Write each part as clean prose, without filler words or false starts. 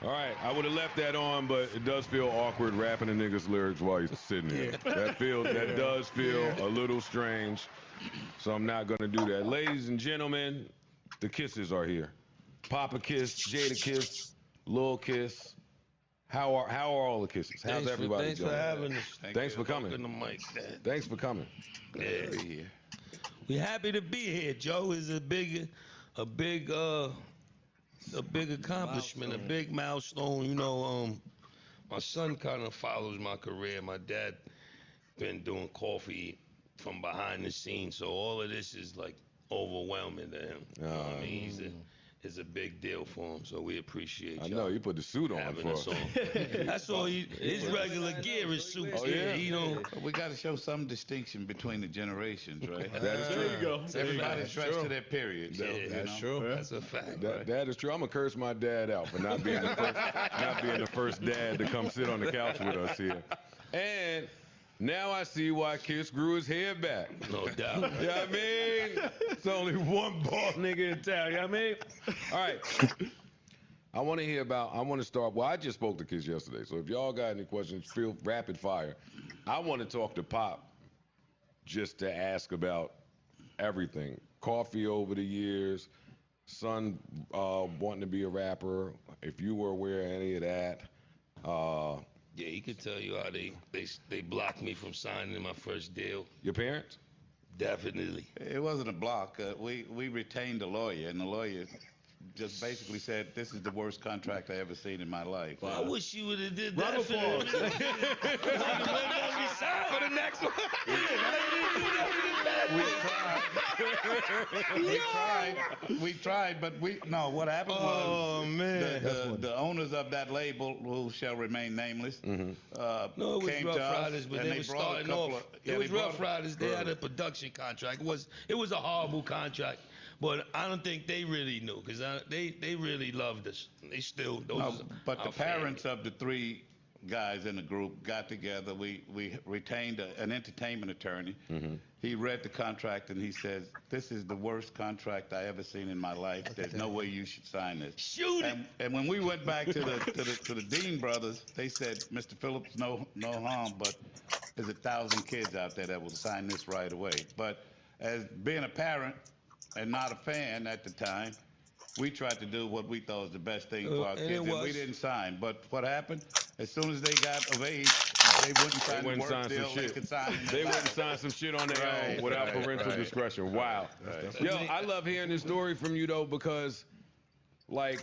All right, I would have left that on, but it does feel awkward rapping a nigga's lyrics while he's sitting here. That does feel a little strange, so I'm not gonna do that. Ladies and gentlemen, the Kisses are here. Papa Kiss, Jadakiss, Lil Kiss. How are all the Kisses? How's everybody Thanks doing? for having us. Thanks for coming. The mic, Dad. Thanks for coming. Yeah. We happy to be here. Joe is a big accomplishment, a big milestone. You know, my son kind of follows my career. My dad been doing coffee from behind the scenes, so all of this is like overwhelming to him. You know what I mean, it's a big deal for him, so we appreciate I y'all know you put the suit on having for us on. That's all. His regular gear is suits. yeah? He don't. We got to show some distinction between the generations, right? That is true. There you go. Everybody's dressed to their period. So, That's true. That's a fact. That is true. I'm gonna curse my dad out for not being the first dad to come sit on the couch with us here. And now I see why Kiss grew his hair back. No doubt. You know what I mean? It's only one bald nigga in town, you know what I mean? All right. I want to start, well, I just spoke to Kiss yesterday, so if y'all got any questions, feel rapid fire. I want to talk to Pop just to ask about everything. Coffee over the years, son wanting to be a rapper, if you were aware of any of that. Yeah, he could tell you how they blocked me from signing my first deal. Your parents? Definitely. It wasn't a block. We retained a lawyer, and the lawyer just basically said, "This is the worst contract I ever seen in my life." I wish you would have did that Round of for me. applause. For the next one. We tried, but what happened Oh was man. the owners of that label, who shall remain nameless, No, it was came Rough to us, Riders, but and they were brought a starting couple off. of- It was they brought Rough Riders. They had a production contract. It was a horrible contract, but I don't think they really knew because they really loved us. They still those. But our the parents of the three guys in the group got together. We retained an entertainment attorney. He read the contract and he says, "This is the worst contract I ever seen in my life. There's no way you should sign this." Shoot it. And when we went back to the Dean brothers, they said, "Mr. Phillips, no harm, but there's 1,000 kids out there that will sign this right away." But as being a parent and not a fan at the time, we tried to do what we thought was the best thing for our and kids, it and we was. didn't sign. But what happened? As soon as they got of age, they wouldn't sign the wouldn't work sign some deal. They shit. could sign. They wouldn't sign some shit on their own without parental discretion. Wow. Yo, I love hearing this story from you though because, like,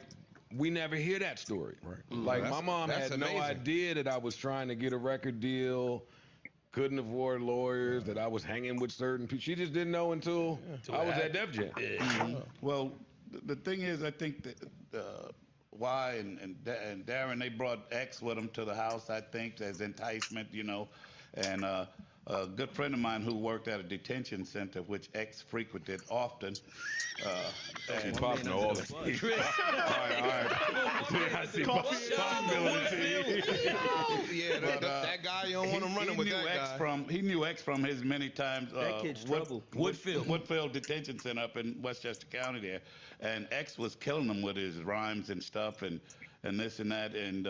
we never hear that story. Like, my mom had no idea that I was trying to get a record deal, couldn't afford lawyers, that I was hanging with certain people. She just didn't know until I was at Def Jam. Well, the thing is, I think that Y and Darren, they brought X with them to the house, I think, as enticement, and a good friend of mine who worked at a detention center, which X frequented often. And Pop know all the all right. I see Pop Yeah, that guy, you don't want him running with that guy. He knew X from his many times. That kid's trouble. Woodfield Detention Center up in Westchester County there. And X was killing him with his rhymes and stuff and this and that. And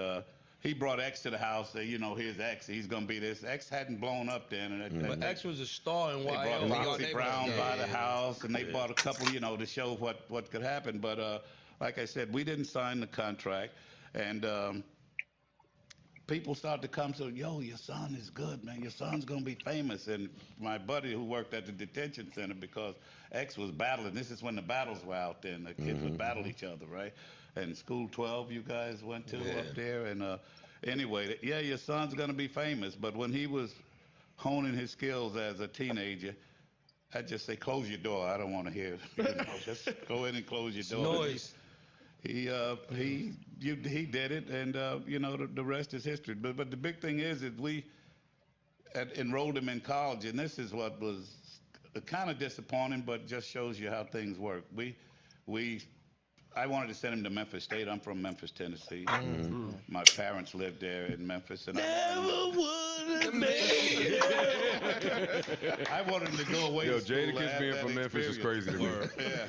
he brought X to the house. Here's X. He's going to be this. X hadn't blown up then. But X was a star in They brought YL. Foxy Brown by the house, and they bought a couple, to show what could happen. But like I said, we didn't sign the contract. And people started to come, so, "Yo, your son is good, man. Your son's going to be famous." And my buddy who worked at the detention center, because X was battling, this is when the battles were out there, and the kids would battle each other, right? And School 12 you guys went to up there. And anyway, your son's going to be famous. But when he was honing his skills as a teenager, I'd just say, "Close your door. I don't want to hear it." Just go in and close your door. Noise. He did it, and the rest is history. But the big thing is that we had enrolled him in college, and this is what was kind of disappointing, but just shows you how things work. We I wanted to send him to Memphis State. I'm from Memphis, Tennessee. My parents lived there in Memphis, and I wanted him to go away. Yo, to school. Jadakiss being from Memphis is crazy to me. Yeah.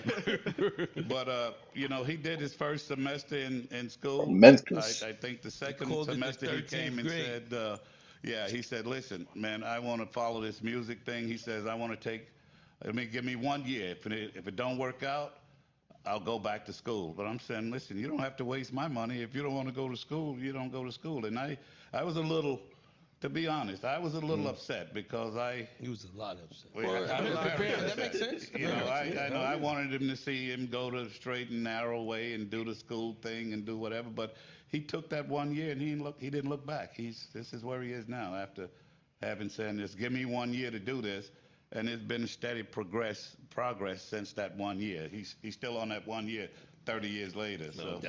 But you know, he did his first semester in school. Memphis. I think the second semester he came and said, he said, listen, man, I want to follow this music thing. He says, I want to give me 1 year. If it don't work out, I'll go back to school. But I'm saying, listen, you don't have to waste my money. If you don't want to go to school, you don't go to school. And I was a little, to be honest, I was a little upset because He was a lot upset. That makes sense. You know, I wanted him to see him go the straight and narrow way and do the school thing and do whatever. But he took that 1 year and he didn't look back. This is where he is now after having said this. Give me 1 year to do this. And it's been steady progress since that 1 year. He's still on that 1 year, 30 years later. So.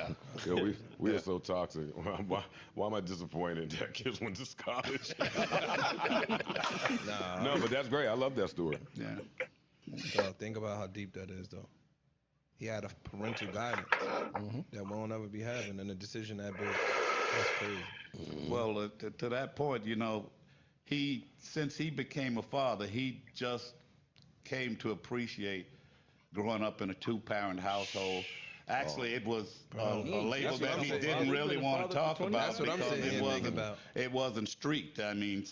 Yo, we are so toxic. Why am I disappointed that kids went to college? No, but that's great. I love that story. Yeah. So think about how deep that is, though. He had a parental guidance that we'll never be having, and a decision that big. That's crazy. Well, to that point, you know, since he became a father, he just came to appreciate growing up in a two-parent household. Actually, it was a label that he didn't really want to talk about because it wasn't street. I mean,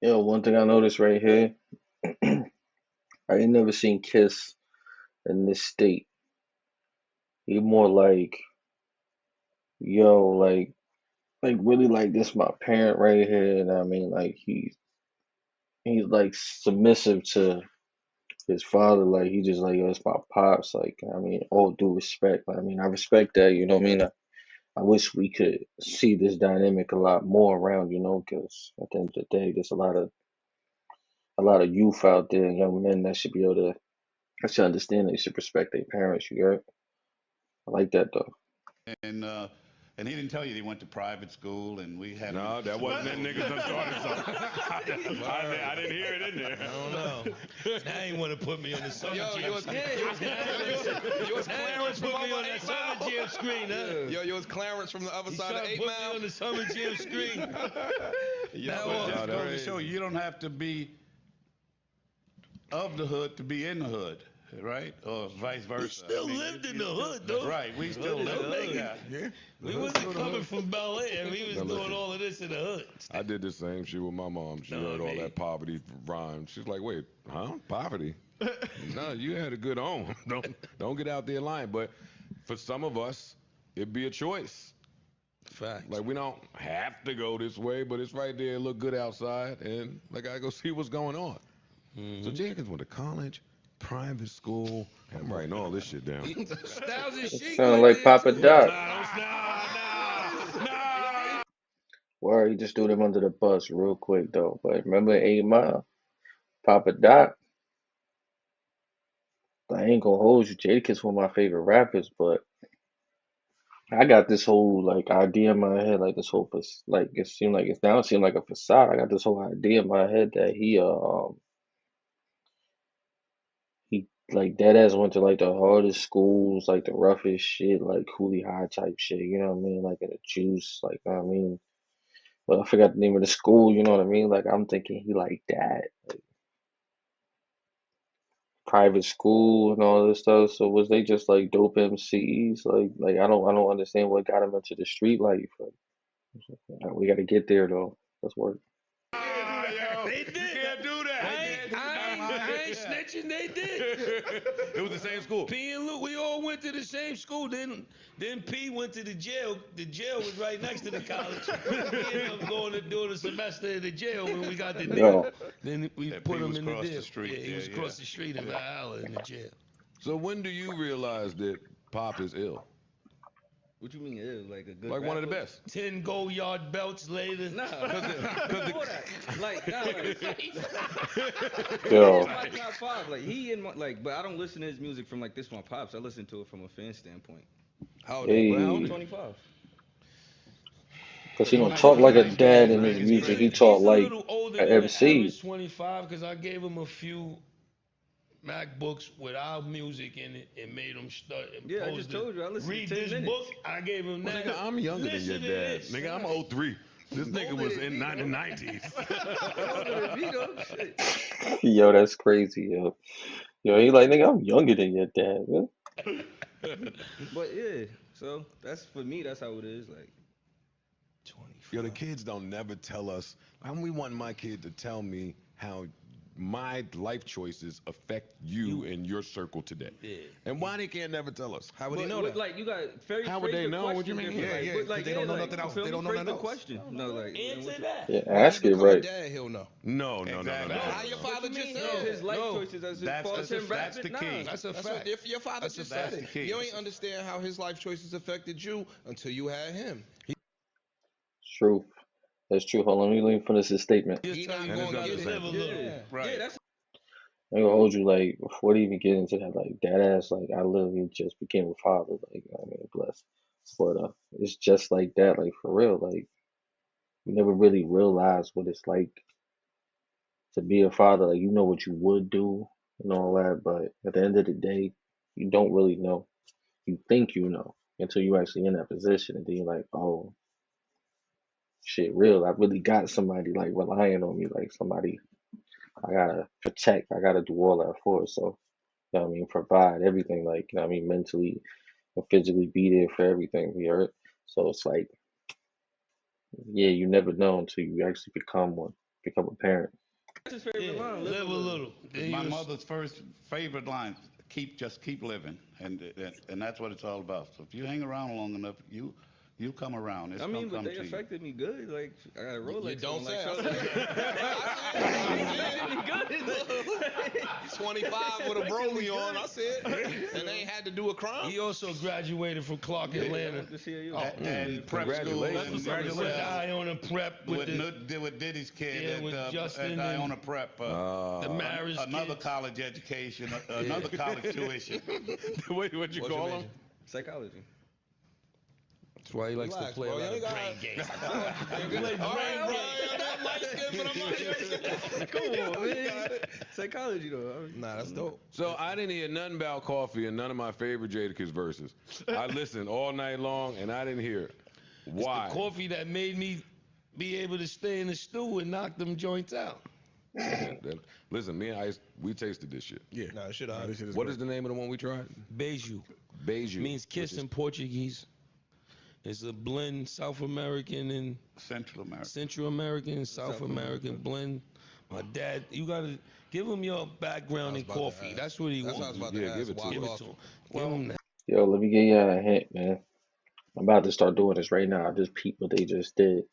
Yo, one thing I noticed right here, I ain't never seen Kiss in this state. He more like, yo, like really like this my parent right here, and I mean like he's like submissive to his father, like he just like, yo, it's my pops, like I mean, all due respect. I mean, I respect that, you know what I mean? I wish we could see this dynamic a lot more around, you know, because at the end of the day, there's a lot of youth out there, young men that should be able to, I should understand they should respect their parents, you get it? I like that though. And he didn't tell you he went to private school, and we had. No, that wasn't that nigga that started something. I didn't hear it in there. I don't know. Now you want to put me on the summer jam. You was Clarence from put me on the summer jam screen, huh? Yo, you was Clarence from the other side of 8 Put Mile. me on the summer jam screen. Just goes to show you don't have to be of the hood to be in the hood. Right? Or vice versa. We still lived in the hood, though. Right, we still lived in the hood. We wasn't coming from Bel Air. We was doing all of this in the hood. I did the same shit with my mom. She heard all that poverty rhyme. She's like, wait, huh? Poverty? No, you had a good home. Don't get out there lying. But for some of us, it'd be a choice. Fact. Like, we don't have to go this way, but it's right there, look good outside, and like, I go see what's going on. So Jadakiss went to college, private school. I'm writing all this shit down. Styles and Chic. Sound like Papa Doc. Nah. Well, he just threw them under the bus real quick though. But remember 8 Mile? Papa Doc. I ain't gonna hold you. Jadakiss one of my favorite rappers, but I got this whole like idea in my head, like this whole like it seemed like a facade. I got this whole idea in my head that he like dead ass went to like the hardest schools, like the roughest shit, like Coolie High type shit, you know what I mean? Like in the juice, like I mean, but I forgot the name of the school, you know what I mean? Like I'm thinking he like that, like private school and all this stuff. So was they just like dope MCs? Like I don't understand what got him into the street life. Like, we gotta get there though. Let's work. They did. You can't do that. I ain't snitching. They did. It was the same school. P and Luke, we all went to the same school. Then P went to the jail. The jail was right next to the college. We ended up going to do the semester in the jail when we got the deal. Then we put him in the deal. Street. Yeah, he was across the street in Valhalla in the jail. So when do you realize that Pop is ill? What you mean ill? Like a good Like one of the rapper? best. 10 gold yard belts later. Nah, before that. Like, nah, like, Yo. it's my top 5. Like, he in my, like, but I don't listen to his music from like this my pops. I listen to it from a fan standpoint. How old Hey. are you? 25. Cause he don't talk like a dad in his music. He talk He's a like little older an than MC. average 25 because I gave him a few MacBooks with our music in it and made him start. Yeah, I just told you, I listened read to 10 this minutes. book. I gave him that. Nigga, I'm younger than your Listen to dad. this. Nigga, I'm 03. This nigga Older was than in me, the though. 90s. Older than me, though. Shit. Yo, that's crazy, yo. Yo, he like, nigga, I'm younger than your dad, man. But yeah, so that's for me. That's how it is. Like, 24. Yo, the kids don't never tell us. I only want my kid to tell me how my life choices affect you and your circle today. Yeah. And why they can't never tell us? How would he know that? Like you got very. How would they know? What you mean? Yeah, yeah, But, 'cause they don't know like, nothing else. feel They me? don't know Phrase nothing the else. question. No, like Answer that. Yeah, When ask he it become a right. dad, he'll know. No. Exactly. How your father What you just mean? said. No, his life choices as That's far as the- him that's rapping. the key. Nah. That's a That's fact. what- If your father that's just that's said the it, key. you ain't understand how his life choices affected you until you had him. True. That's true. Hold on, let me finish this statement. Just He tell not you And you it's gonna not gotta the get same live a thing. little. Yeah. Right. Yeah, that's I ain't gonna hold you, like, before they even get into that, like, that ass, like, I literally just became a father, like, I mean, blessed. But, it's just like that, like, for real, like, you never really realize what it's like to be a father. Like, you know what you would do and all that, but at the end of the day, you don't really know. You think you know until you actually in that position, and then you're like, oh, shit, real. I really got somebody, like, relying on me, like, somebody I gotta protect, I gotta do all that for. So, you know what I mean, provide everything, like, you know what I mean, mentally and physically be there for everything, you heard? So it's like, yeah, you never know until you actually become one, become a parent. his favorite Yeah, line. live a little. Then My you- mother's first favorite line: just keep living, and that's what it's all about. So if you hang around long enough, you come around. It's I mean, gonna but come they to you. affected me good. Like, I got a Rolex. You don't on, say. like, I see 25 with a Broly on. I said, and they ain't had to do a crime. He also graduated from Clark, I Atlanta. went to CAU. And prep school Congratulations. and With Iona Prep with with Diddy's kid Yeah, with at Justin Iona and- Prep. the marriage Another kids. college education, another college tuition. What'd you What's your call him? major? Psychology. That's why he likes Relax, to play bro. a You lot ain't of got- brain games. Play brain games. I'm light skinned, but I'm light skinned. Come on, man. Psychology though. Nah, that's dope. So I didn't hear nothing about coffee in none of my favorite Jadakiss verses. I listened all night long and I didn't hear it. Why? The coffee that made me be able to stay in the stew and knock them joints out. Listen, me and Ice, we tasted this shit. Yeah. Nah, shit, Nah, alright. this shit is What great. is the name of the one we tried? Beiju Beiju. means kiss which is- in Portuguese. It's a blend, South American and Central America. Central American, South American blend. My dad, you gotta give him your background in I was about to coffee. ask. That's what he That's what I was wants. about to Yeah, ask. give it to Why him. Give it coffee? to him. Give him that. Yo, let me give y'all a hint, man. I'm about to start doing this right now. I just peeped what they just did.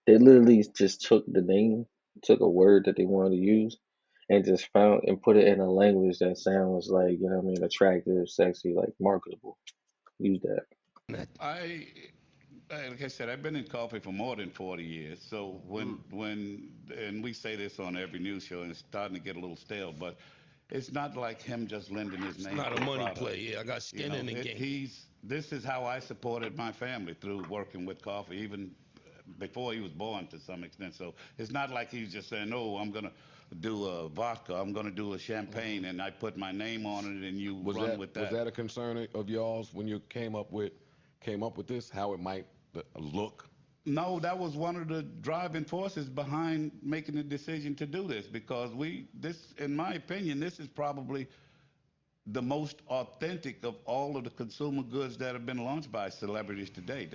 They literally just took the name, took a word that they wanted to use, and just found and put it in a language that sounds like, you know what I mean, attractive, sexy, like marketable. Use that. Like I said, I've been in coffee for more than 40 years. So and we say this on every news show, and it's starting to get a little stale, but it's not like him just lending his It's name. not to a the money product. play. Yeah, I got You skin know, in the game. this is how I supported my family through working with coffee, even before he was born to some extent. So it's not like he's just saying, "Oh, I'm gonna do a vodka, I'm gonna do a champagne, and I put my name on it, and you run with that." Was that a concern of y'all's when you came up with this? How it might look? No, that was one of the driving forces behind making the decision to do this, because in my opinion, this is probably the most authentic of all of the consumer goods that have been launched by celebrities to date.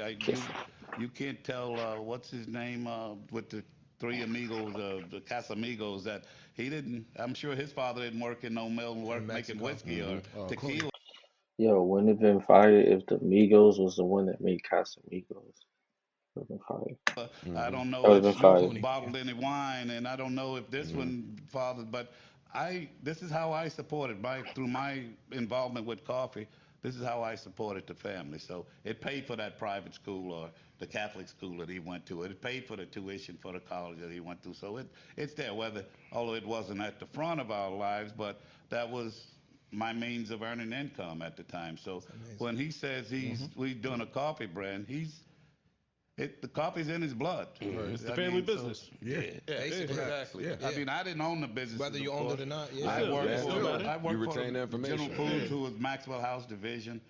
You can't tell what's his name with the three amigos, the Casamigos, that he didn't. I'm sure his father didn't work in no mill making Mexico. whiskey or tequila. Yo, wouldn't it have been fire if the Migos was the one that made Casamigos? Would have been fire. I don't That know would have if been fire. you bottled any wine, and I don't know if this one fathered, but this is how I supported through my involvement with coffee. This is how I supported the family. So it paid for that private school or the Catholic school that he went to. It paid for the tuition for the college that he went to. So it's there, although it wasn't at the front of our lives, but that was my means of earning income at the time. So when he says we're doing a coffee brand, The coffee's in his blood. It's the family business. Basically. Exactly. Yeah. I mean, I didn't own the business. Whether you owned it or not, I worked You for retain the information. General Foods, who was Maxwell House Division.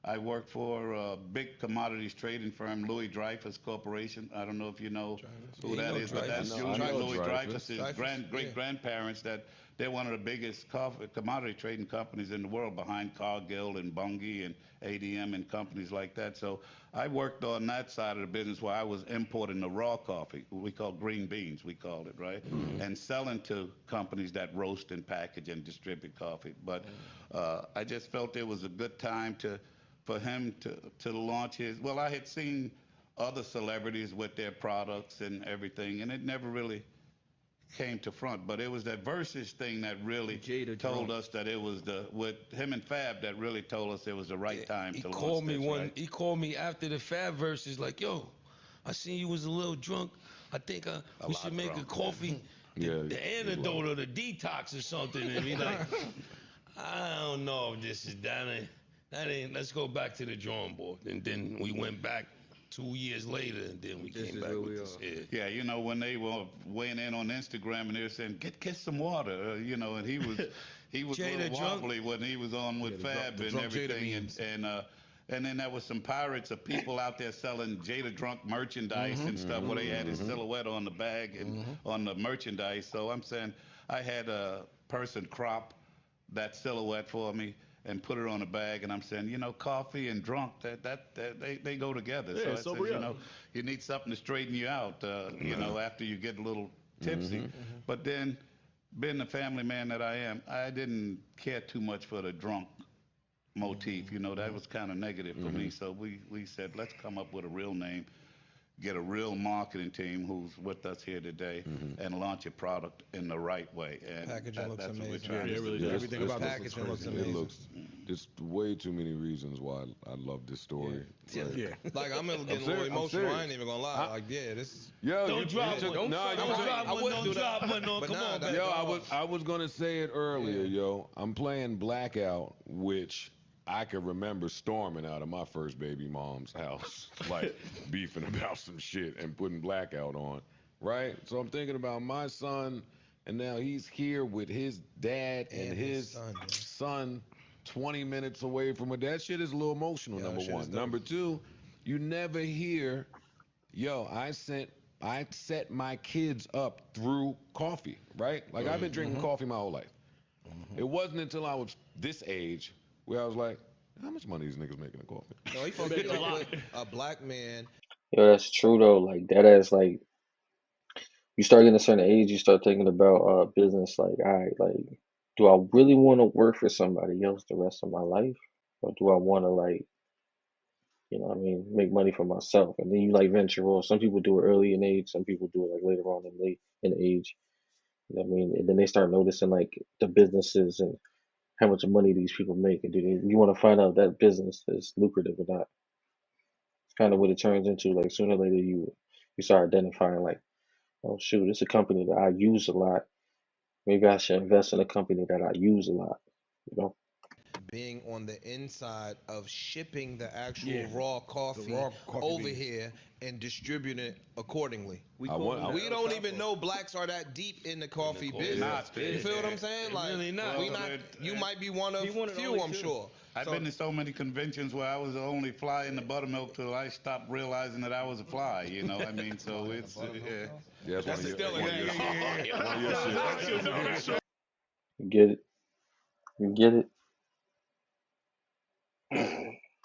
I worked for a big commodities trading firm, Louis Dreyfus Corporation. I don't know if you know who that is, but that's usually Louis Dreyfus's great-grandparents. That they're one of the biggest commodity trading companies in the world, behind Cargill and Bunge and ADM and companies like that. So I worked on that side of the business where I was importing the raw coffee, we call green beans, we called it, right? And selling to companies that roast and package and distribute coffee. But I just felt it was a good time for him to launch his. Well, I had seen other celebrities with their products and everything, and it never really came to front. But it was that Versus thing that really told us that it was with him and Fab that really told us it was the right time to launch this. He called me after the Fab Versus, like, yo, I seen you was a little drunk. I think we should make a coffee, the antidote or the detox or something. And he like, I don't know if this is that ain't, let's go back to the drawing board. And then we went back 2 years later, and then we came back with this. Yeah, you know, when they were weighing in on Instagram and they were saying, get some water, you know, and he was a little wobbly when he was on with Fab and everything. And then there was some pirates of people out there selling Jada Drunk merchandise and stuff where they had his silhouette on the bag and on the merchandise. So I'm saying I had a person crop that silhouette for me and put it on a bag, and I'm saying, you know, coffee and drunk, they go together. Yeah, so I said, you know, you need something to straighten you out, you know, after you get a little tipsy. But then, being the family man that I am, I didn't care too much for the drunk motif. You know, that was kind of negative for me. So we said, let's come up with a real name, get a real marketing team who's with us here today, and launch a product in the right way. And packaging looks that's amazing. what we're trying to do. Everything about packaging looks amazing. It looks, there's way too many reasons why I love this story. Like, I'm getting a little emotional. I ain't even gonna lie. Like, this. Yo, Don't drop one. Don't drop one. No, come on, yo, I was gonna say it earlier, yo. I'm playing Blackout, which I can remember storming out of my first baby mom's house, like beefing about some shit and putting Blackout on, right? So I'm thinking about my son, and now he's here with his dad and his son 20 minutes away from her. That shit is a little emotional, number one. Number two, you never hear, yo, I set my kids up through coffee, right? Like, I've been drinking coffee my whole life. It wasn't until I was this age where I was like, how much money these niggas making in coffee? No, he fucking a lot. A black man. Yo, that's true though. Like, that is like, you start getting a certain age, you start thinking about business. Like, all right, like, do I really want to work for somebody else the rest of my life, or do I want to, like, you know what I mean, make money for myself? And then you like venture off. Some people do it early in age, some people do it like later on in age. You know what I mean? And then they start noticing like the businesses and how much money these people make, and you want to find out if that business is lucrative or not. It's kind of what it turns into. Like, sooner or later, you start identifying like, oh shoot, it's a company that I use a lot. Maybe I should invest in a company that I use a lot. You know. Being on the inside of shipping the actual raw coffee over here and distributing it accordingly. We don't even know blacks are that deep in the coffee business. You feel what I'm saying? Like, really not. You might be one of few, I'm sure. I've been to so many conventions where I was the only fly in the buttermilk till I stopped realizing that I was a fly. You know, I mean, so it's that's one of your shit. You get it. You get it.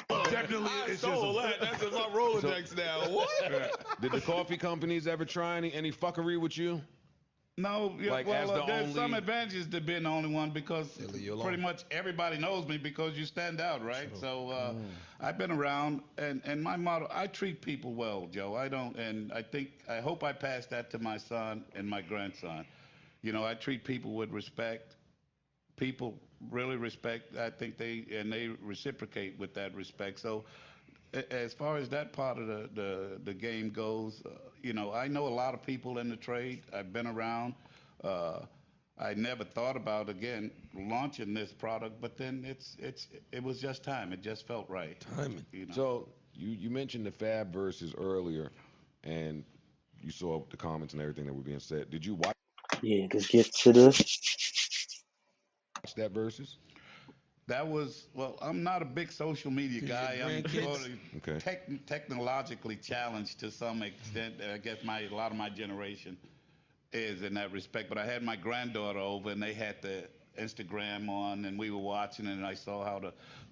Definitely, it's that's in my Rolodex now. What? Did the coffee companies ever try any fuckery with you? No, like, there's some advantages to being the only one, because pretty much everybody knows me because you stand out, right? True. So I've been around, and my motto, I treat people well, Joe. I don't, and I hope I pass that to my son and my grandson. You know, I treat people with respect. People really respect. I think they reciprocate with that respect. So as far as that part of the game goes, you know, I know a lot of people in the trade. I've been around. I never thought about, again, launching this product, but then it was just time. It just felt right. Timing. You know? So you mentioned the Fab Versus earlier. and you saw the comments and everything that were being said. Did you watch Yeah, let's get to this. that versus? That was, well, I'm not a big social media guy. I'm sort of technologically challenged to some extent. I guess a lot of my generation is in that respect. But I had my granddaughter over, and they had the Instagram on, and we were watching, and I saw how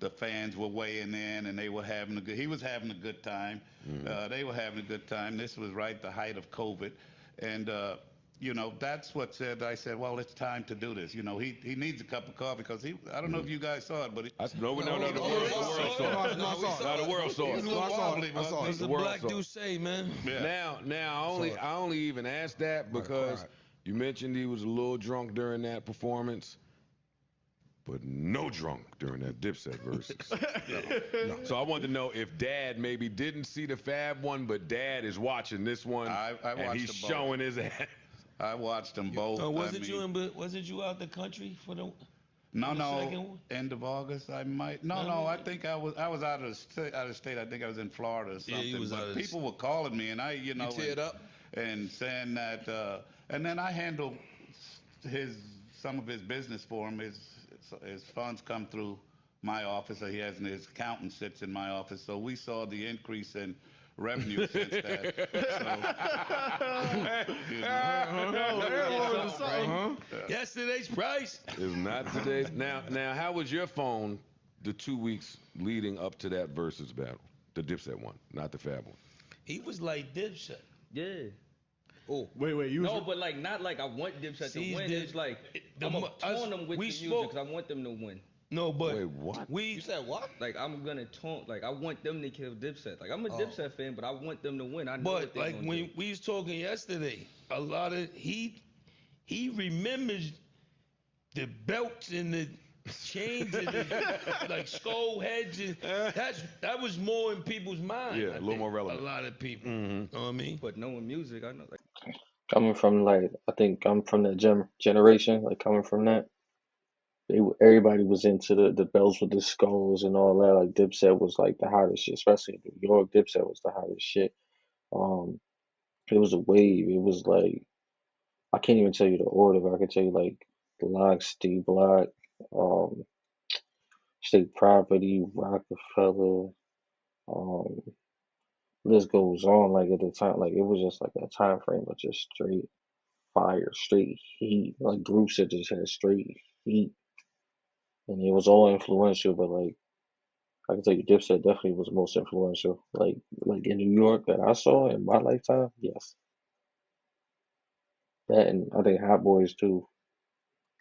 the fans were weighing in, and they were having he was having a good time. They were having a good time. This was right the height of COVID, and you know, that's what I said, well, it's time to do this. You know, he needs a cup of coffee because I don't know if you guys saw it, but the world saw it. The world saw it. What's the black dude say, man? Yeah. Now, I only even asked that because you mentioned he was a little drunk during that performance, but no drunk during that Dipset versus. No. So I wanted to know if Dad maybe didn't see the Fab one, but Dad is watching this one, and he's showing his ass. I watched them both. Wasn't you out the country for the? No. End of August, I might. No. I think I was out of state. I think I was in Florida or something. Yeah, he was but people were calling me, and you teared up and saying that. And then I handled some of his business for him. His funds come through my office. He has his accountant sits in my office. So we saw the increase in revenue since that. Yesterday's price is not today's. Now, how was your phone the 2 weeks leading up to that versus battle? The Dipset one, not the Fab one. He was like Dipset. Yeah. Oh, wait. But like not like I want Dipset to win. It's like I'm taunt them with the music because I want them to win. No, but wait, what? You said what? Like I'm gonna taunt. Like I want them to kill Dipset. Like I'm a Dipset fan, but I want them to win. I know. But like when we was talking yesterday, a lot of he remembers the belts and the chains and the, like skull heads. And that was more in people's mind. Yeah, a little more relevant. A lot of people. Mm-hmm. You know what I mean? But knowing music, I know. Like Coming from I think I'm from that generation. Like coming from that. Everybody was into the bells with the skulls and all that. Like Dipset was like the hottest shit, especially in New York. Dipset was the hottest shit. It was a wave. It was like I can't even tell you the order, but I can tell you like Block, Steve Block, State Property, Rockefeller. List goes on. Like at the time, like it was just like a time frame of just straight fire, straight heat. Like groups that just had straight heat. And it was all influential, but like I can tell you, Dipset definitely was the most influential. Like in New York that I saw in my lifetime, yes. That and I think Hot Boys too.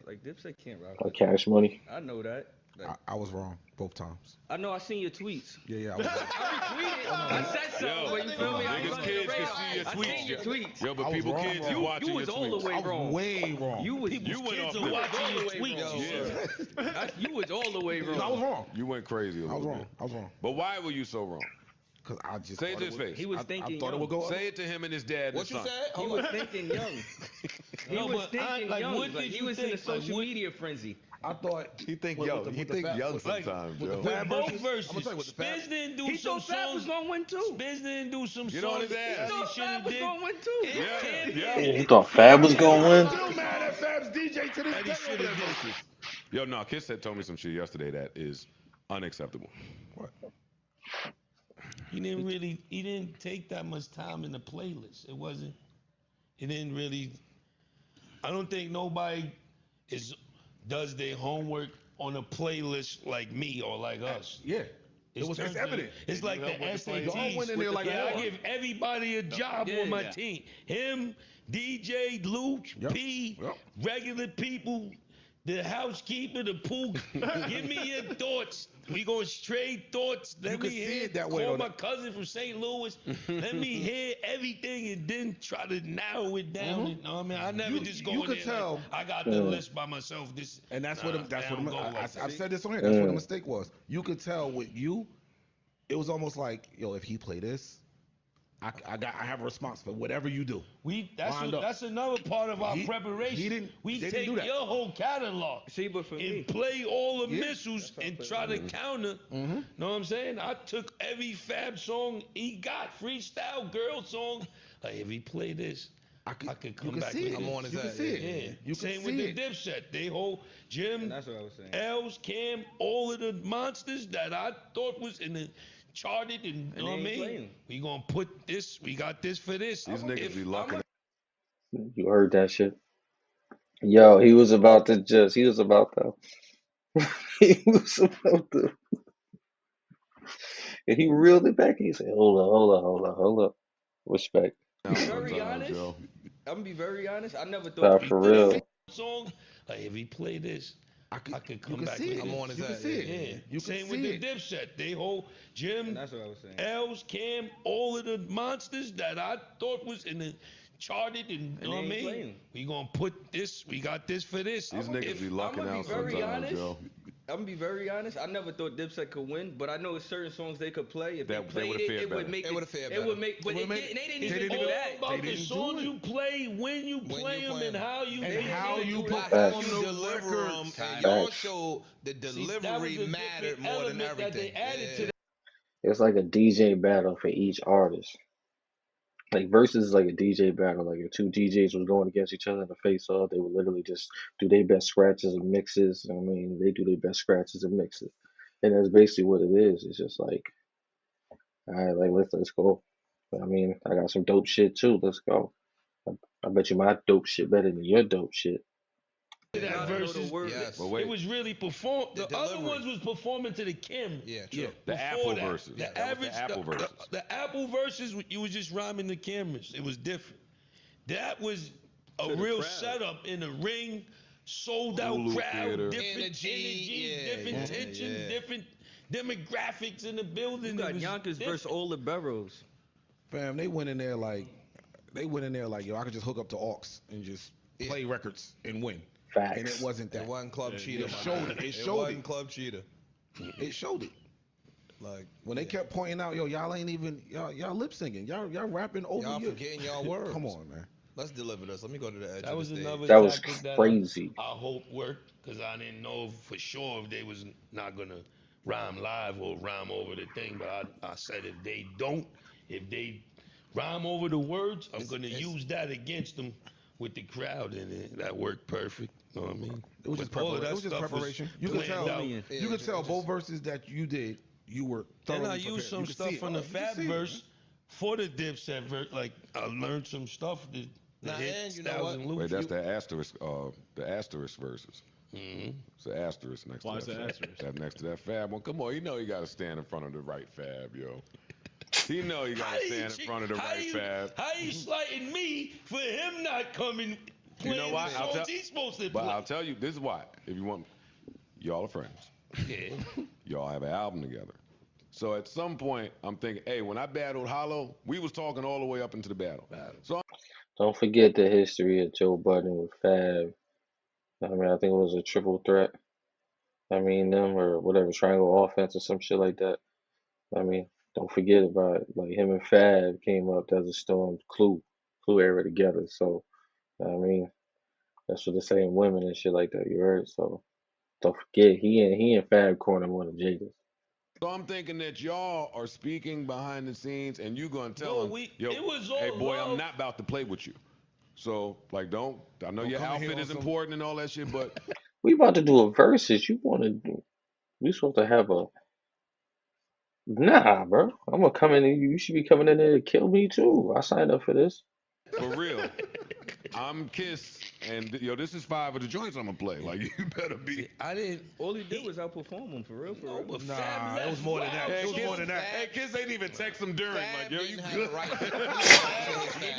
Like Dipset can't rock. Like Cash Money. I know that. Like, I was wrong both times. I know. I seen your tweets. Yeah. I retweeted. I said something, but you feel me? Niggas kids can see your tweets. I seen your tweets. Yo, but people kids is watching you was your all tweets. the way wrong. Way wrong. You went kids off are watching all your the way tweets. wrong. Yeah. You was all the way wrong. I was wrong. You went crazy a little bit. I was wrong. But why were you so wrong? Because I just say it to his face. He was thinking I thought young. it would go up. Say it to him and his dad and What his son. you said? He was thinking young. He was thinking young. What did He you was in a think? social media frenzy. I thought He think with young. the- He with the think Fab- young with the- sometimes, with the Joe. Fab Both versus- verses. I'm gonna tell you what the Fab- Spence didn't do He some thought Fab was songs. gonna win too. Spence didn't do some Get on songs. his ass. He thought Fab was gonna win too. Yeah. You thought Fab was gonna win? Still mad at Fab's DJ to this Eddie day. should have did. Yo, no, Kiss told me some shit yesterday that is unacceptable. What? He didn't take that much time in the playlist. He didn't really. I don't think nobody does their homework on a playlist like me or like us. Yeah. It's evident. It's like the SATs. Y'all went in there like I that. give everybody a job on my team. Him, DJ, Luke, P, regular people, the housekeeper, the pool. Give me your thoughts. We going straight thoughts. Let me hear it that way. Call my cousin from St. Louis. Let me hear everything and then try to narrow it down. You know what I mean? I never just go you in could there tell. like, I got the list by myself. And that's what I've said said this on here. That's what the mistake was. You could tell with you, it was almost like, yo, if he play this, I have a response for whatever you do. That's another part of our preparation. We take your whole catalog but for and me, play all the missiles and try to counter. Know what I'm saying? I took every Fab song he got, freestyle girl song. Like if he play this, I could come back with it. I'm on his ass. Yeah. Same with the Dipset. They whole Jim, that's what I was saying. Els, Cam, all of the monsters that I thought was in the charted and you know what I mean? We gonna put this, we got this for this. These niggas be locking. You heard that shit? Yo, he was about to. He was about to, and he reeled it back. He said, hold up. Respect. I'm gonna be very honest. I never thought. Nah, for real. Song, like if he play this, I could come back with it. it. I'm on his ass. Yeah. Same with the Dipset. They whole Jim, that's what I was saying. Els, Cam, all of the monsters that I thought was in the charted and you know what I mean? We gonna put this, we got this for this. These niggas be locking out sometimes, yo. I'm gonna be very honest. I never thought Dipset could win, but I know certain songs they could play. If they played it would make it. It would make. But they didn't even do that. About the songs you play, when you play them, and how you deliver them. And y'all showed the delivery mattered more than everything. It's like a DJ battle for each artist. Like versus is like a DJ battle. Like if two DJs was going against each other in the face off, they would literally just do their best scratches and mixes. I mean, they do their best scratches and mixes, and that's basically what it is. It's just like, all right, like let's go. I mean, I got some dope shit too. Let's go. I bet you my dope shit better than your dope shit. That versus, it was really performed. The other ones was performing to the Kim. Yeah, true. The Apple verses. The average, the Apple verses, you was just rhyming the cameras. It was different. That was a real setup in the ring, sold out crowd, different energy, different tension, different demographics in the building. You got Yonkers versus all the Burrows. Fam, they went in there like, yo, I could just hook up to aux and just play records and win. Facts. And it wasn't that. It wasn't Club Cheetah. It showed it. It wasn't Club Cheetah. It showed it. Like when they kept pointing out, yo, y'all ain't even y'all lip singing, y'all rapping over. Y'all forgetting y'all words. Come on, man. Let's deliver this. Let me go to the edge. That was another. That was crazy. I hope worked because I didn't know for sure if they was not gonna rhyme live or rhyme over the thing. But I said if they rhyme over the words, I'm gonna use that against them with the crowd in it. That worked perfect. You know what I mean? It was just preparation. You could tell both verses that you did. You were thoroughly prepared. And I used some stuff from the Fab verse for the Dipset verse. Like I learned some stuff that hit Styles and Luke. Wait, that's the asterisk verses. It's the asterisk next to that. That next to that Fab one. Come on, you know you got to stand in front of the right Fab, yo. You know you got to stand in front of the right Fab. How you slighting me for him not coming? You know why? He's supposed to play. But I'll tell you, this is why. If you want, y'all are friends. Yeah. Y'all have an album together. So at some point, I'm thinking, hey, when I battled Hollow, we was talking all the way up into the battle. So Don't forget the history of Joe Budden with Fab. I mean, I think it was a triple threat. I mean, them or whatever, triangle offense or some shit like that. I mean, don't forget about it. Like him and Fab came up as a Storm Clue era together. So, I mean, that's what they're saying, women and shit like that. You heard? So, don't forget, he and Fab cornered one of Jadakiss. So I'm thinking that y'all are speaking behind the scenes, and you gonna tell them, yo, it was all hey boy, love. I'm not about to play with you. So like, I know your outfit is important and all that shit, but we about to do a versus. We supposed to have a. Nah, bro. I'm gonna come in and you should be coming in there to kill me too. I signed up for this. for real, I'm Kiss, and yo, this is 5 of the joints I'm gonna play. Like you better be. All he did was outperform him for real. But Nah, it was more than that. It was more than that. Hey, Kiss ain't even text him during. Like, yo, you good? You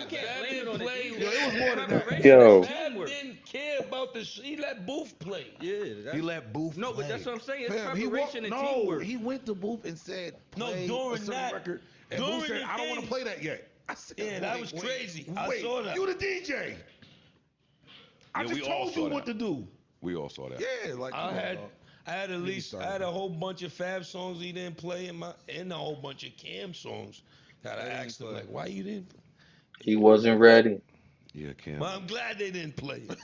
can't blame it on the defense. Yo, it was more than that. Yo. Fab didn't care about the. He let Booth play. Yeah, He let Booth No, play. but that's what I'm saying. It's Fam, preparation and teamwork. he went to Booth and said, No, play during a certain that- record. And during Booth said, the I don't want to thing- play that yet. I said, Yeah, that was crazy. I saw that. You the DJ. I Yeah, we just all told saw you that. what to do. We all saw that. Yeah, like I had a whole bunch of Fab songs he didn't play and a whole bunch of Cam songs Gotta ask them, like, why you didn't? He wasn't ready. Yeah, Cam. Well, I'm glad they didn't play it.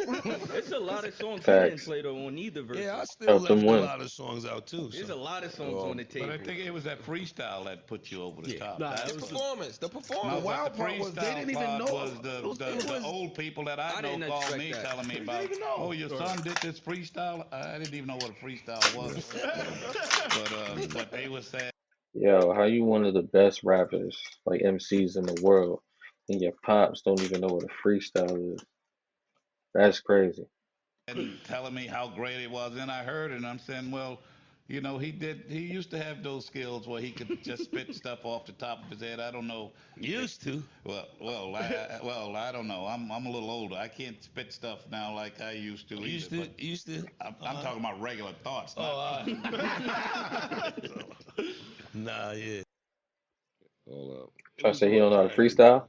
It's a lot of songs he didn't play though on either verse. Yeah, I still Helped left him a win. lot of songs out too. There's a lot of songs on the table. But I think it was that freestyle that put you over the top. Nah, the performance. The No, performance. the wild part was they didn't even know. Was the old people that I know didn't called me expect that. telling me about, oh, your son did this freestyle. I didn't even know what a freestyle was. But they were saying, Yo, how you one of the best rappers, like MCs in the world, and your pops don't even know what a freestyle is? That's crazy. and telling me how great it was, and I heard it, and I'm saying, well, you know, he used to have those skills where he could just spit stuff off the top of his head. I don't know. Used to. Well, I don't know. I'm a little older. I can't spit stuff now like I used to. Used to. I'm talking about regular thoughts. Nah, yeah. Hold up. Try to say he don't know how to freestyle?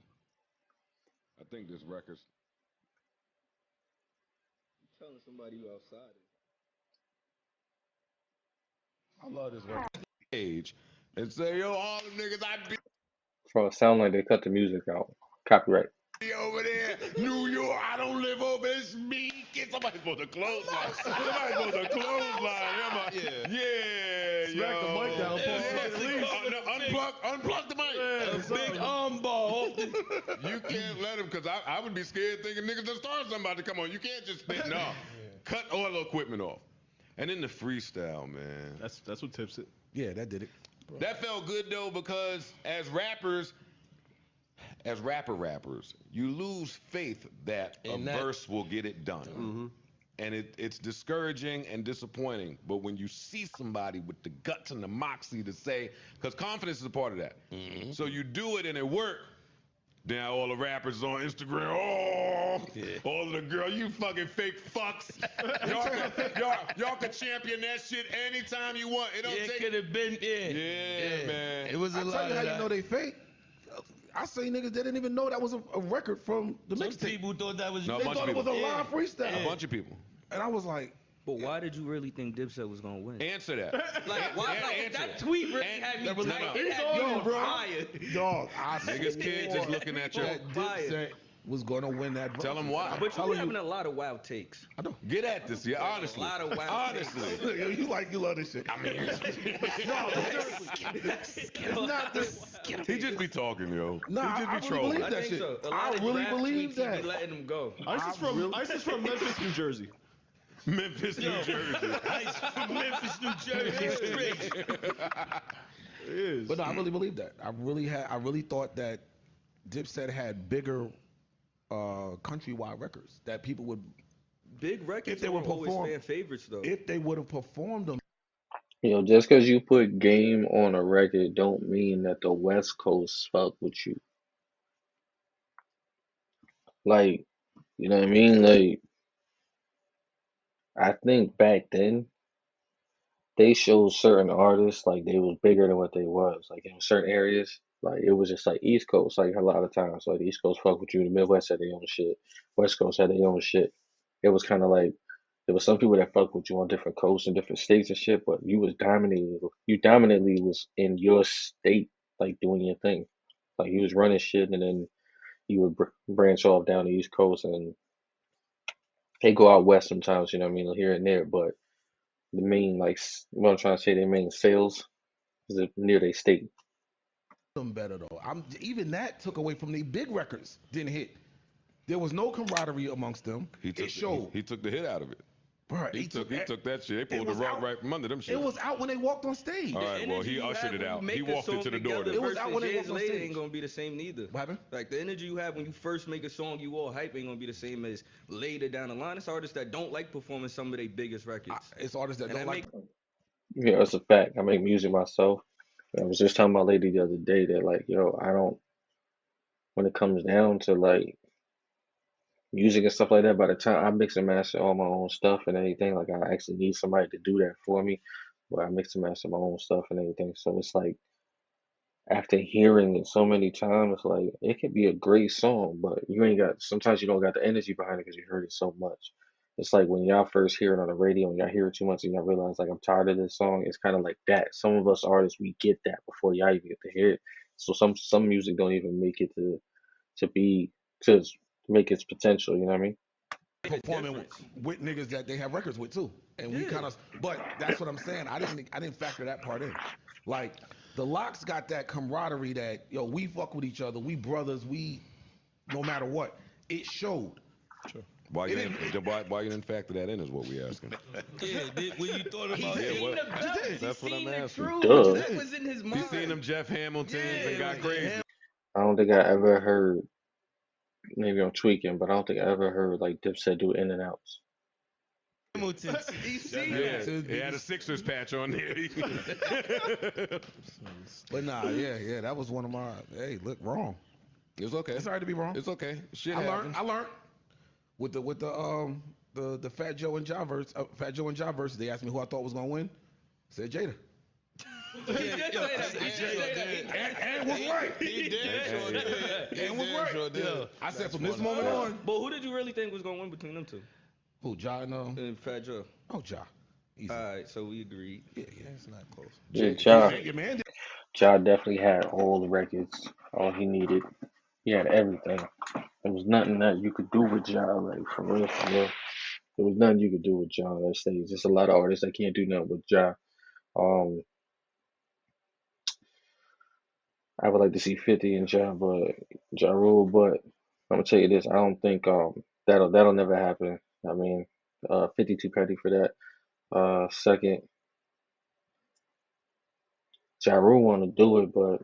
I think this record's Telling somebody you outside. I love this record. age and say, yo, all the niggas I be Bro, it sound like they cut the music out. Copyright. over there, New York, I don't live over in Speak. Somebody's supposed to clothesline. Somebody's supposed to clothesline. Yeah, Smack the mic down, Paul. Unplug the mic. Big arm ball. You can't let him, because I would be scared thinking niggas just start somebody to come on. You can't just spit. No. Cut all the equipment off. And then the freestyle, man. That's what tips it. Yeah, that did it. That felt good though, because as rappers, as rappers, you lose faith that verse will get it done. Mm-hmm. And it's discouraging and disappointing. But when you see somebody with the guts and the moxie to say, because confidence is a part of that. Mm-hmm. So you do it and it worked. Now all the rappers on Instagram, all of the girls, you fucking fake fucks. y'all can champion that shit anytime you want. It don't take. Could have been, Yeah, man. It was a lot. Tell you of how that. you know they fake. I say niggas they didn't even know that was a record from the Some mixtape. people thought that was. No, They thought it was a live freestyle. A bunch of people. And I was like, But why did you really think Dipset was gonna win? Answer that. Like, why? Like, that tweet really had me. It had me on fire. dog, I Niggas kids just looking at you. that Dipset was gonna win that. Tell them why. But you're having a lot of wild takes. I know. Get at this, yeah, honestly. A lot of wild Honestly. You love this shit. I mean, it's not this. He just be talking, yo. Nah, he just be I really trolling. believe I that think shit. so. A I lot of really draft believe tweets, that. he be letting them go. ISIS from Memphis, New Jersey. Memphis, New Jersey. Ice from Memphis, New Jersey, straight. It is. But no, I really believe that. I really thought that Dipset had bigger countrywide records that people would, Big records if they were always performed, fan favorites though. if they would have performed them. You know, just because you put Game on a record don't mean that the West Coast fuck with you. Like, you know what I mean? Like, I think back then they showed certain artists like they was bigger than what they was. Like in certain areas, like it was just like East Coast, like a lot of times. Like the East Coast fuck with you, the Midwest had their own shit, West Coast had their own shit. It was kind of like there was some people that fuck with you on different coasts and different states and shit, but you was dominating. You dominantly was in your state, like doing your thing. Like you was running shit, and then you would branch off down the East Coast, and they go out west sometimes. You know what I mean, here and there, but the main, like, what I'm trying to say, their main sales is near their state. Them better though. Even that took away from the big records. Didn't hit. There was no camaraderie amongst them. He took, it showed. he took the hit out of it. Bro, He took that shit. They pulled the was rug out. right from under them shit. It was out when they walked on stage. All right, well, he ushered it out. He walked into the door. It was out when they walked on later stage. ain't gonna be the same neither. What happened? Like the energy you have when you first make a song, you all hype ain't gonna be the same as later down the line. It's artists that don't like performing some of their biggest records. It's artists that And don't that like. Yeah, it's a fact. I make music myself. I was just telling my lady the other day that, like, yo, I don't, when it comes down to, like, music and stuff like that, by the time I mix and master all my own stuff and anything, like, I actually need somebody to do that for me, where I mix and master my own stuff and everything. So it's like, after hearing it so many times, like, it could be a great song, but sometimes you don't got the energy behind it because you heard it so much. It's like when y'all first hear it on the radio and y'all hear it too much and y'all realize, like, I'm tired of this song. It's kind of like that. Some of us artists, we get that before y'all even get to hear it. So some music don't even make it to make its potential. You know what I mean? Performing with niggas that they have records with too, and we kind of. But that's what I'm saying. I didn't factor that part in. Like the Locks got that camaraderie that we fuck with each other, we brothers, we no matter what. It showed. Sure. Why you didn't factor that in is what we asking. When you thought about it, that's what I'm asking. That was in his mind. You seen them Jeff Hamiltons and got crazy. I don't think I ever heard. Maybe I'm tweaking, but I don't think I ever heard like Dipset do in and outs. He had a Sixers patch on there. But nah, that was one of my. Hey, look, wrong. It's okay. It's all right to be wrong. It's okay. Shit I learned with the Fat Joe and Ja verse. Fat Joe and Ja verse. They asked me who I thought was gonna win. I said Jada. And was right. He did. And was right. I said from this moment on. But who did you really think was gonna win between them two? Who, Ja and Fat Joe? Oh, Ja. Easy. All right, so we agreed. Yeah, it's not close. Yeah, Ja definitely had all the records, all he needed. He had everything. There was nothing that you could do with Ja, like for real. There was nothing you could do with Ja on that stage. There's a lot of artists that can't do nothing with Ja. I would like to see 50 and Ja Rule, but I'm gonna tell you this: I don't think that'll never happen. I mean, 50 too petty for that. Second, Ja Rule want to do it, but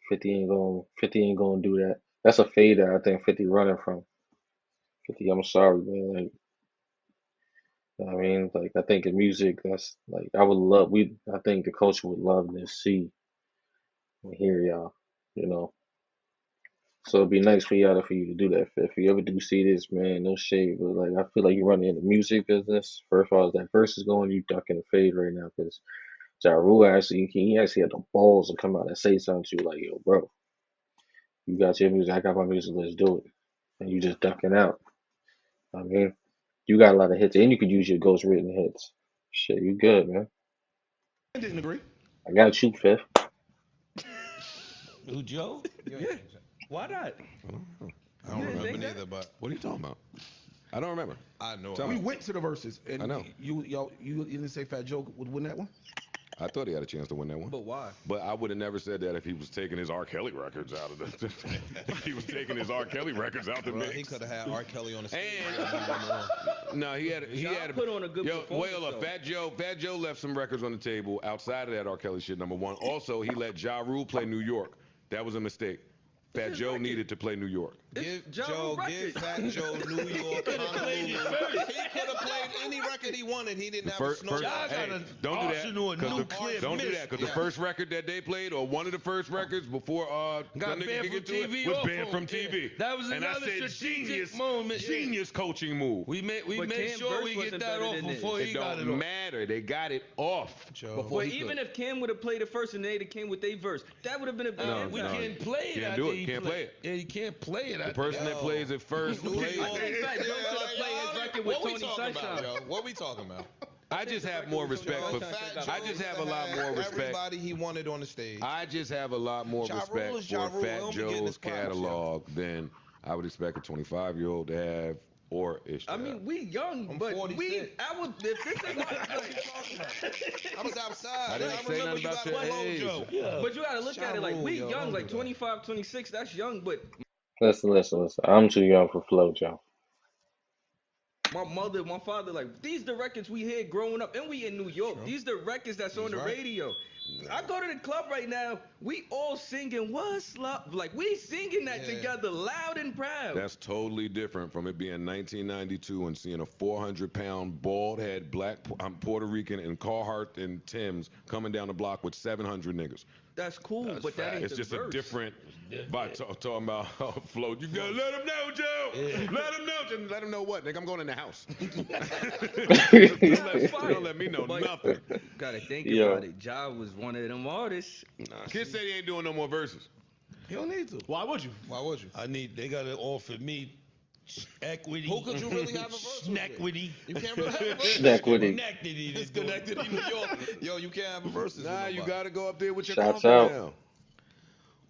50 ain't gonna do that. That's a fade that I think 50 running from. 50, I'm sorry, man. Like, I mean, like I think in music, that's like I think the culture would love to see and hear y'all, So it'd be nice for you to do that. If you ever do see this, man, no shade, but like I feel like you're running in the music business. First of all, as that verse is going, you ducking the fade right now because Ja Rule he actually had the balls to come out and say something to you like, yo, bro, you got your music, I got my music, let's do it. And you just ducking out. I mean, you got a lot of hits, and you could use your ghostwritten hits. Shit, you good, man. I didn't agree. I got you, Fifth. Who, Joe? Yeah. Why not? I don't remember neither, but what are you talking about? I don't remember. I know. We went to the verses, and I know. You didn't say Fat Joe would win that one? I thought he had a chance to win that one. But why? But I would have never said that if he was taking his R. Kelly records out of the. If he was taking his R. Kelly records out the mix. He could have had R. Kelly on the stage. No, he had put on a good performance. Look, Fat Joe left some records on the table outside of that R. Kelly shit. Number one. Also, he let Ja Rule play New York. That was a mistake. Fat Joe needed to play New York. Give Fat Joe New York. He could have played any record he wanted. He didn't have a snow. Don't do that. Don't do that because the first record that they played, or one of the first records before got banned from TV, was banned from TV. That was another strategic moment. Genius coaching move. We made sure we get that off before he got it off. It don't matter. They got it off. But even if Cam would have played it first and they came with their verse, that would have been a bad. We can't play it. Can't do it. Can't play it. Yeah, you can't play it. The person that plays it first plays it. What we talking about? I just have more respect for I just have a lot more respect. Everybody he wanted on the stage. I just have a lot more respect for Fat Joe's catalog than I would expect a 25-year-old to have. Or ish. I mean, we young, but if this is I was outside. I didn't say nothing about your age. Yeah. But you gotta look at it like we young, like 25, 26, that's young, but Listen. I'm too young for Flo, Joe. My mother, my father, like, these the records we hear growing up, and we in New York. Sure. These the records that's on the radio. I go to the club right now, we all singing What's Love? Like, we singing that together loud and proud. That's totally different from it being 1992 and seeing a 400-pound, bald-head, black Puerto Rican in Carhartt and Tim's coming down the block with 700 niggas. That's cool, but that ain't it's the just verse. A different vibe. Talking about flow. You gotta let him know, Joe. Yeah. Let him know. Let him know what? Nigga, I'm going in the house. Don't let me know nothing. Gotta think about it. Ja was one of them artists. Kid said he ain't doing no more verses. He don't need to. Why would you? They gotta offer me equity. Who could you really have a verse with? Snackquity. You can't really have a verse. Snackquity. It's connected in New York. Yo, you can't have a verse. Nah, you gotta go up there with your Shouts confidence out. now.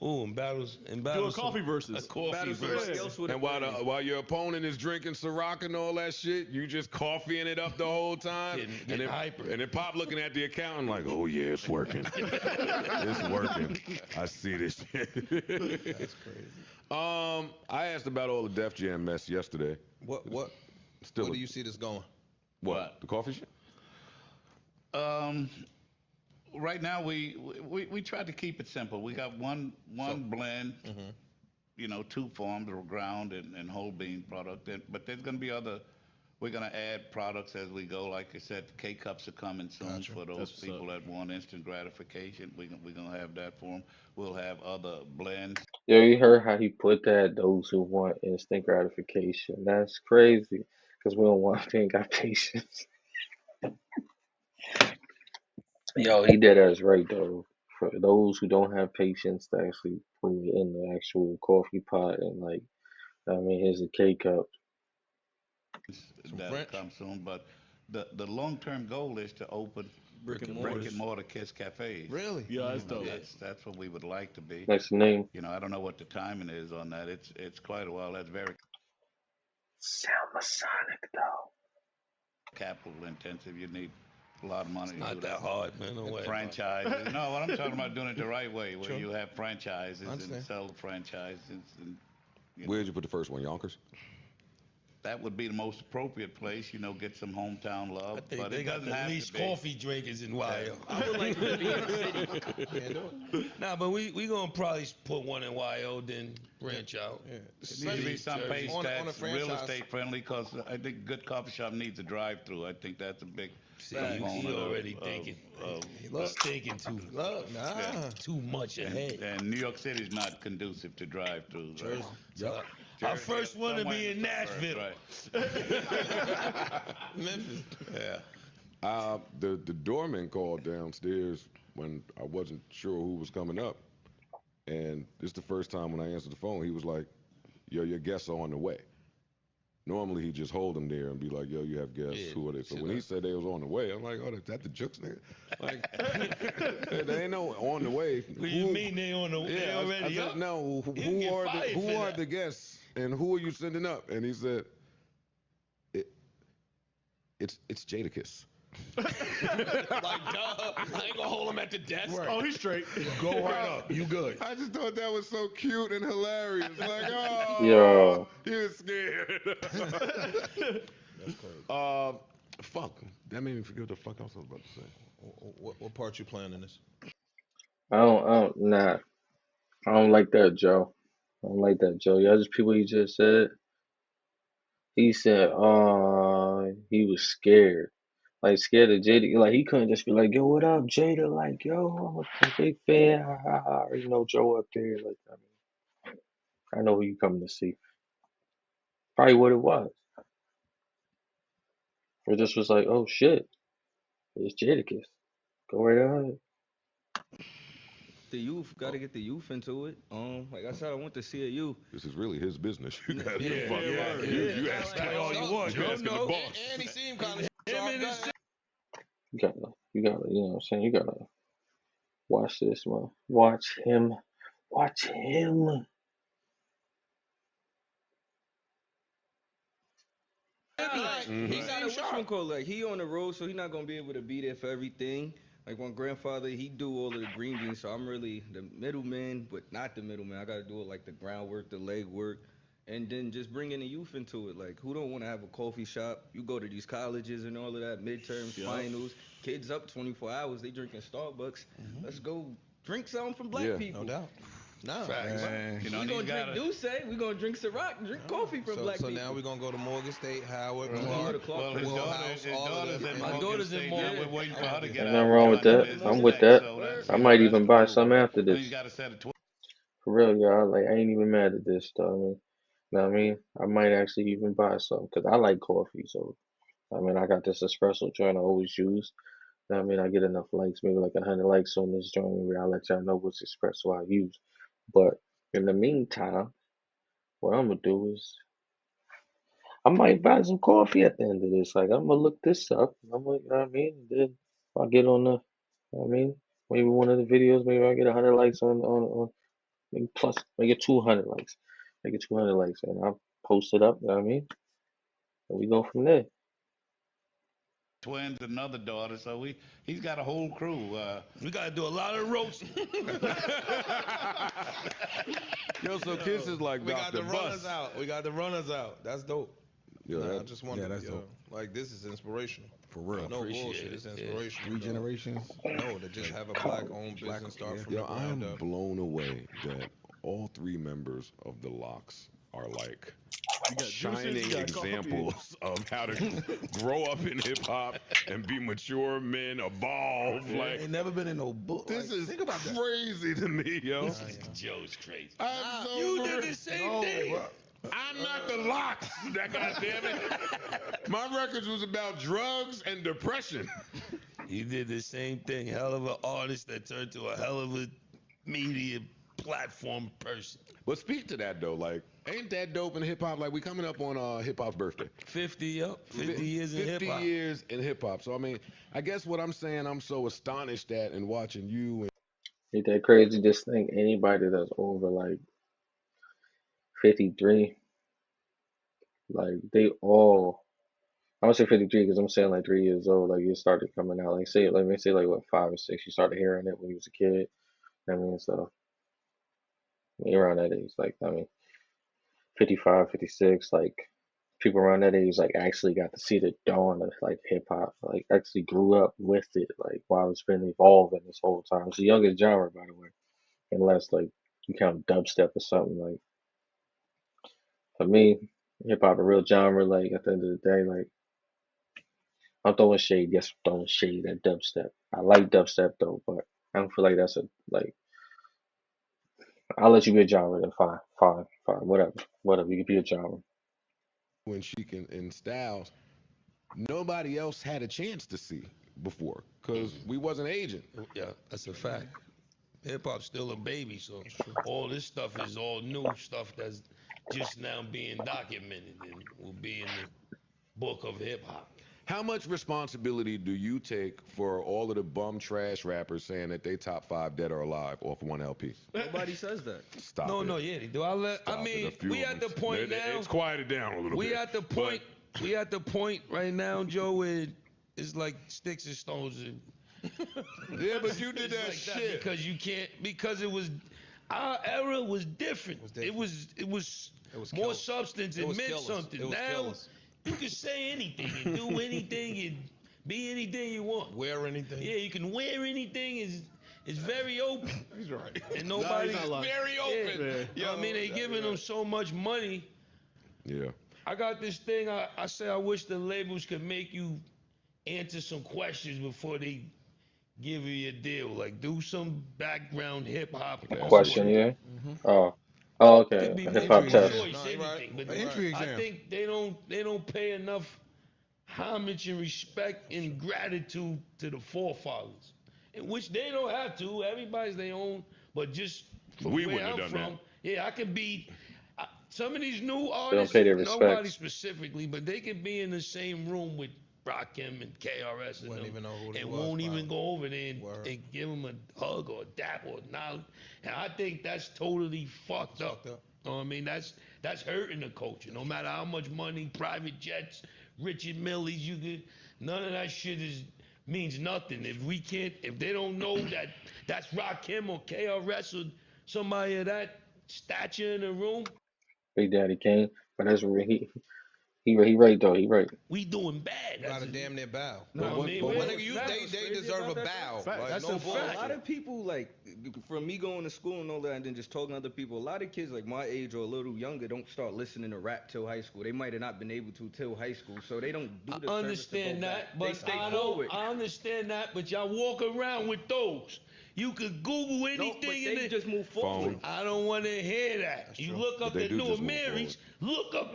Ooh, and battles. Do a coffee versus. A coffee Battles versus. somebody else with And a while your opponent is drinking Ciroc and all that shit, you just coffeeing it up the whole time. Getting hyper. And then Pop looking at the accountant like, oh yeah, it's working. It's working. I see this shit. That's crazy. I asked about all the Def Jam mess yesterday. What Still, where do you see this going? What? The coffee shit? Right now we tried to keep it simple. We got one blend, you know, 2 forms of ground and whole bean product. But there's going to be other. We're going to add products as we go. Like I said, K-Cups are coming soon for those people that want instant gratification. We're going to have that for them. We'll have other blends. Yo, you heard how he put that? Those who want instant gratification. That's crazy. Because we don't want, they ain't got patience. Yo, he did us right though. For those who don't have patience to actually put it in the actual coffee pot and like, I mean, here's a K cup. That'll come soon. But the long-term goal is to open brick and mortar Kiss cafes. Really? Yeah, that's dope. That's what we would like to be. That's the name. You know, I don't know what the timing is on that. It's quite a while. That's very Sound Masonic though. capital intensive. You need a lot of money to Not do that hard, man. No way. Franchises. No, what I'm talking about doing it the right way, where you have franchises Understand. and sell franchises. And, Where'd you put the first one? Yonkers? that would be the most appropriate place. You know, get some hometown love. I think but they it got doesn't the have least to be. coffee drinkers in YO. I would like to be in the city. Nah, but we gonna probably put one in YO, then branch out. Yeah. It needs to be some place On a that's real franchise. estate friendly, because I think a good coffee shop needs a drive-through. I think that's a big See, component he already of- thinking. of- Thinking too much ahead. and New York City is not conducive to drive-throughs. Right? So, our first one to Somewhere be in the suburbs, Nashville. right. Memphis. Yeah. The doorman called downstairs when I wasn't sure who was coming up, and this is the first time when I answered the phone. He was like, "Yo, your guests are on the way." Normally he just hold them there and be like, "Yo, you have guests. Yeah, Who are they?" So when he said they was on the way, I'm like, "Oh, that the Jukes nigga?" Like, they ain't no on the way. What do you mean they on the way? They Yeah, I already said, up? no. You Who get are fired who for are that. the guests and who are you sending up? And he said, it's Jadakiss. Like, duh. I ain't gonna hold him at the desk. Right. Oh, he's straight. Go right up. You good. I just thought that was so cute and hilarious. Like, oh, Yo. he was scared. That's crazy. Fuck. That made me forget what the fuck else I was about to say. What part you playing in this? Nah. I don't like that, Joe. I don't like that, Joe. Y'all just people he just said. He said, he was scared. Like, scared of Jada. Like, he couldn't just be like, yo, what up, Jada? Like, yo, I'm a big fan. I already know Joe up there. Like, I know who you coming to see. Probably what it was. It just was like, oh, shit. It's Jadakiss. Go right ahead. The youth, gotta get the youth into it. Like I said, I went to see a youth. This is really his business. You got Yeah, to fuck yeah, right. yeah. You ask Play all you want. You asking the boss. And he seemed kind of You gotta, you know what I'm saying? You gotta watch this, man. Watch him. Watch him. He got a which one called, like, he on the road, so he not gonna be able to be there for everything. Like my grandfather, he do all of the green beans, so I'm really the middleman, but not the middleman. I gotta do it like the groundwork, the leg work, and then just bringing the youth into it. Like, who don't want to have a coffee shop? You go to these colleges and all of that, midterms, finals, kids up 24 hours, they drinking Starbucks. Let's go drink something from black people. No doubt. No. You know, We and gonna he's got drink Douce, we gonna drink Ciroc, drink coffee from black So people. now we're gonna go to Morgan State, Howard, Well, Clark, Well, his Morehouse, daughter's all of in them. My Morgan daughter's in State. Morgan. Now we're waiting for her to get Ain't out. nothing wrong with Join the that. business I'm with next, that. so that's- I might that's even buy cool. some after Then this. you got a set of 12. For real, y'all. Like, I ain't even mad at this, though. I mean, know what I mean? I might actually even buy some because I like coffee. So, I mean, I got this espresso joint I always use. Know what I mean, I get enough likes, maybe like 100 likes on this joint where I let y'all know which espresso I use. But in the meantime, what I'm gonna do is I might buy some coffee at the end of this. Like, I'm gonna look this up. I'm like, you know what I mean? And then I'll get on the, you know what I mean? Maybe one of the videos, maybe I'll get 100 likes on make it 200 likes, and I'll post it up. You know what I mean? And we go from there. Twins, another daughter, so he's got a whole crew. We gotta do a lot of roasting. Yo, so Kiss is like We got Dr. the runners Bus. out. We got the runners out. That's dope. Yo, Nah, I that- just wanted, yeah, that's yo, dope. like this is inspirational. For real. No Appreciate bullshit. it, It's yeah. inspirational. 3 generations. No, to just have a black-owned business start from Yo, the I ground am up. blown away that all 3 members of the Locks are like You got shining juices, you got coffee. examples of how to grow up in hip hop and be mature men, evolve. Like Ain't never been in no book. this Like, is think about that. crazy to me, yo. Joe's crazy. I'm so You for did real. the same No, thing. bro. I'm not the Locks. That goddamn it. My records was about drugs and depression. You did the same thing. Hell of an artist that turned to a hell of a media platform person. But speak to that though, like, ain't that dope in hip hop? Like, we coming up on hip hop's birthday. 50 up, 50 years in hip 50 hop. years in hip hop. So I mean, I guess what I'm saying, I'm so astonished at and watching you and Ain't that crazy? Just think anybody that's over like 53, like they all. I'm gonna say 53 because I'm saying like 3 years old. Like it started coming out. Like say, let me say like what 5 or 6. You started hearing it when you was a kid. I mean, so around that age, like I mean, 55, 56, like people around that age like actually got to see the dawn of like hip hop, like actually grew up with it, like while it's been evolving this whole time. It's the youngest genre, by the way, unless like you count dubstep or something. Like for me, hip hop a real genre. Like at the end of the day, like I'm throwing shade. Yes, I'm throwing shade at dubstep. I like dubstep though, but I don't feel like that's a like. I'll let you be a genre then. Fine, whatever. You can be a genre. when Chic and Styles, nobody else had a chance to see before because we wasn't aging. Yeah, that's a fact. Hip hop's still a baby, so all this stuff is all new stuff that's just now being documented and will be in the book of hip hop. How much responsibility do you take for all of the bum trash rappers saying that they top 5 dead or alive off one LP? Nobody says that. Stop No, it. no, yeah, they do. I Stop mean, it. A few we of at the them. point now. It's quieted down a little bit. We at the but- point. We at the point right now, Joe, where it's like sticks and stones. And Yeah, but you did it's that like shit. because you can't. Because it was our era was different. It was was more killers. substance. It It was meant killers. something. It was Now killers. you can say anything and do anything and be anything you want. Wear anything. Yeah, you can wear anything. It's very open. He's right. And nobody. not lying. Very open. Yeah. I mean, they giving them so much money. Yeah. I got this thing. I say I wish the labels could make you answer some questions before they give you your deal. Like do some background hip hop Question, yeah. Oh, okay. Could be A hip hop multiple test. choice, No, you're right. anything. But An entry I exam. think they don't pay enough homage and respect and gratitude to the forefathers, in which they don't have to. Everybody's their own, but just from We where wouldn't I'm have done from, yeah, I could be. Some of these new don't artists, pay their respect. nobody specifically, but they could be in the same room with Rakim and KRS and Wouldn't them, even know who they and was, won't even probably. go over there Word. and give them a hug or a dap or knowledge. And I think that's totally fucked up. Fucked up. You know what I mean? That's hurting the culture. No matter how much money, private jets, Richard Milles, you get none of that shit means nothing. If they don't know that that's Rakim or KRS or somebody of that stature in the room, Big Daddy Kane, but that's where he right though. He right. we doing bad. You gotta That's damn near bow. No, I mean, My well, nigga, that's they crazy deserve a about that, bow. Fact. Like, That's no a bullshit. fact. A lot of people, like, from me going to school and all that, and then just talking to other people, a lot of kids, like my age or a little younger, don't start listening to rap till high school. They might have not been able to till high school, so they don't do the I service to go understand back. that, They but stay I forward. understand that, but y'all walk around with those. You could Google No, anything but in they it. just move forward. I don't want to hear that. You true. look up But they the do new just move Marys. Look up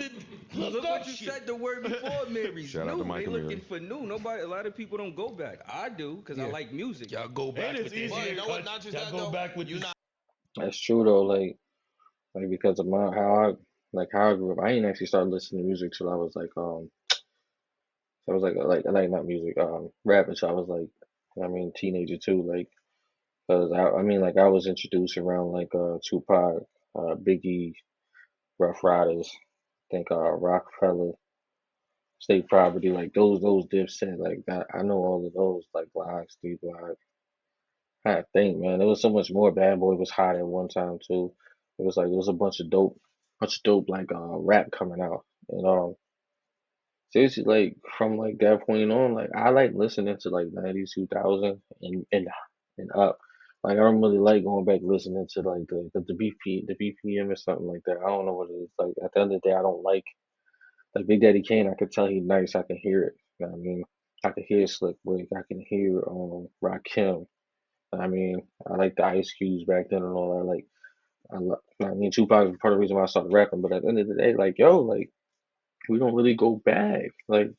Look up what you shit. said the word before, Mary's Shout out new. to Mike They and looking Mary. for new. A lot of people don't go back. I do, because I Yeah. like music. Y'all go back it's with the easy. But you know what? haircut. Not just Y'all that go though. back with You the not. That's true though. Like because of how I grew up. I ain't actually started listening to music till I was like I was like not music rapping. So I was like I mean teenager too. Like Cause I mean, like I was introduced around like Tupac, Biggie, Rough Riders, I think Rockefeller, State Property, like those Dipset, like that. I know all of those, like Blocks, D Block. I think, man, there was so much more. Bad Boy was hot at one time too. It was a bunch of dope like rap coming out, and seriously, like from like that point on, like I like listening to like 90s, 2000 and up. Like I don't really like going back listening to like the BPM or something like that. I don't know what it is. Like at the end of the day, I don't like Big Daddy Kane. I could tell he's nice. I can hear it. You know what I mean? I can hear Slick Rick. I can hear Rakim. I mean, I like the Ice Cubes back then and all that. Like I mean, Tupac was part of the reason why I started rapping. But at the end of the day, like yo, like we don't really go back. Like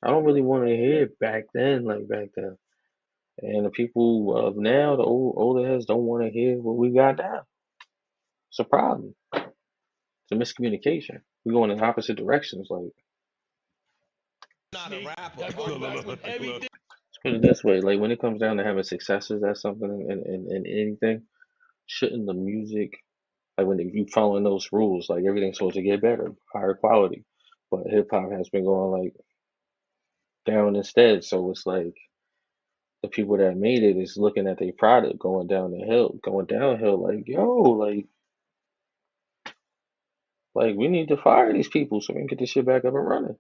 I don't really want to hear back then, like back then. And the people of now, the older heads, don't want to hear what we got now. It's a problem. It's a miscommunication. We're going in opposite directions. Like, Not a rapper. let's put it this way: like when it comes down to having successes at something in anything, shouldn't the music, like when you following those rules, like everything's supposed to get better, higher quality. But hip hop has been going like down instead. So it's like the people that made it is looking at their product going downhill, like, yo, like we need to fire these people so we can get this shit back up and running.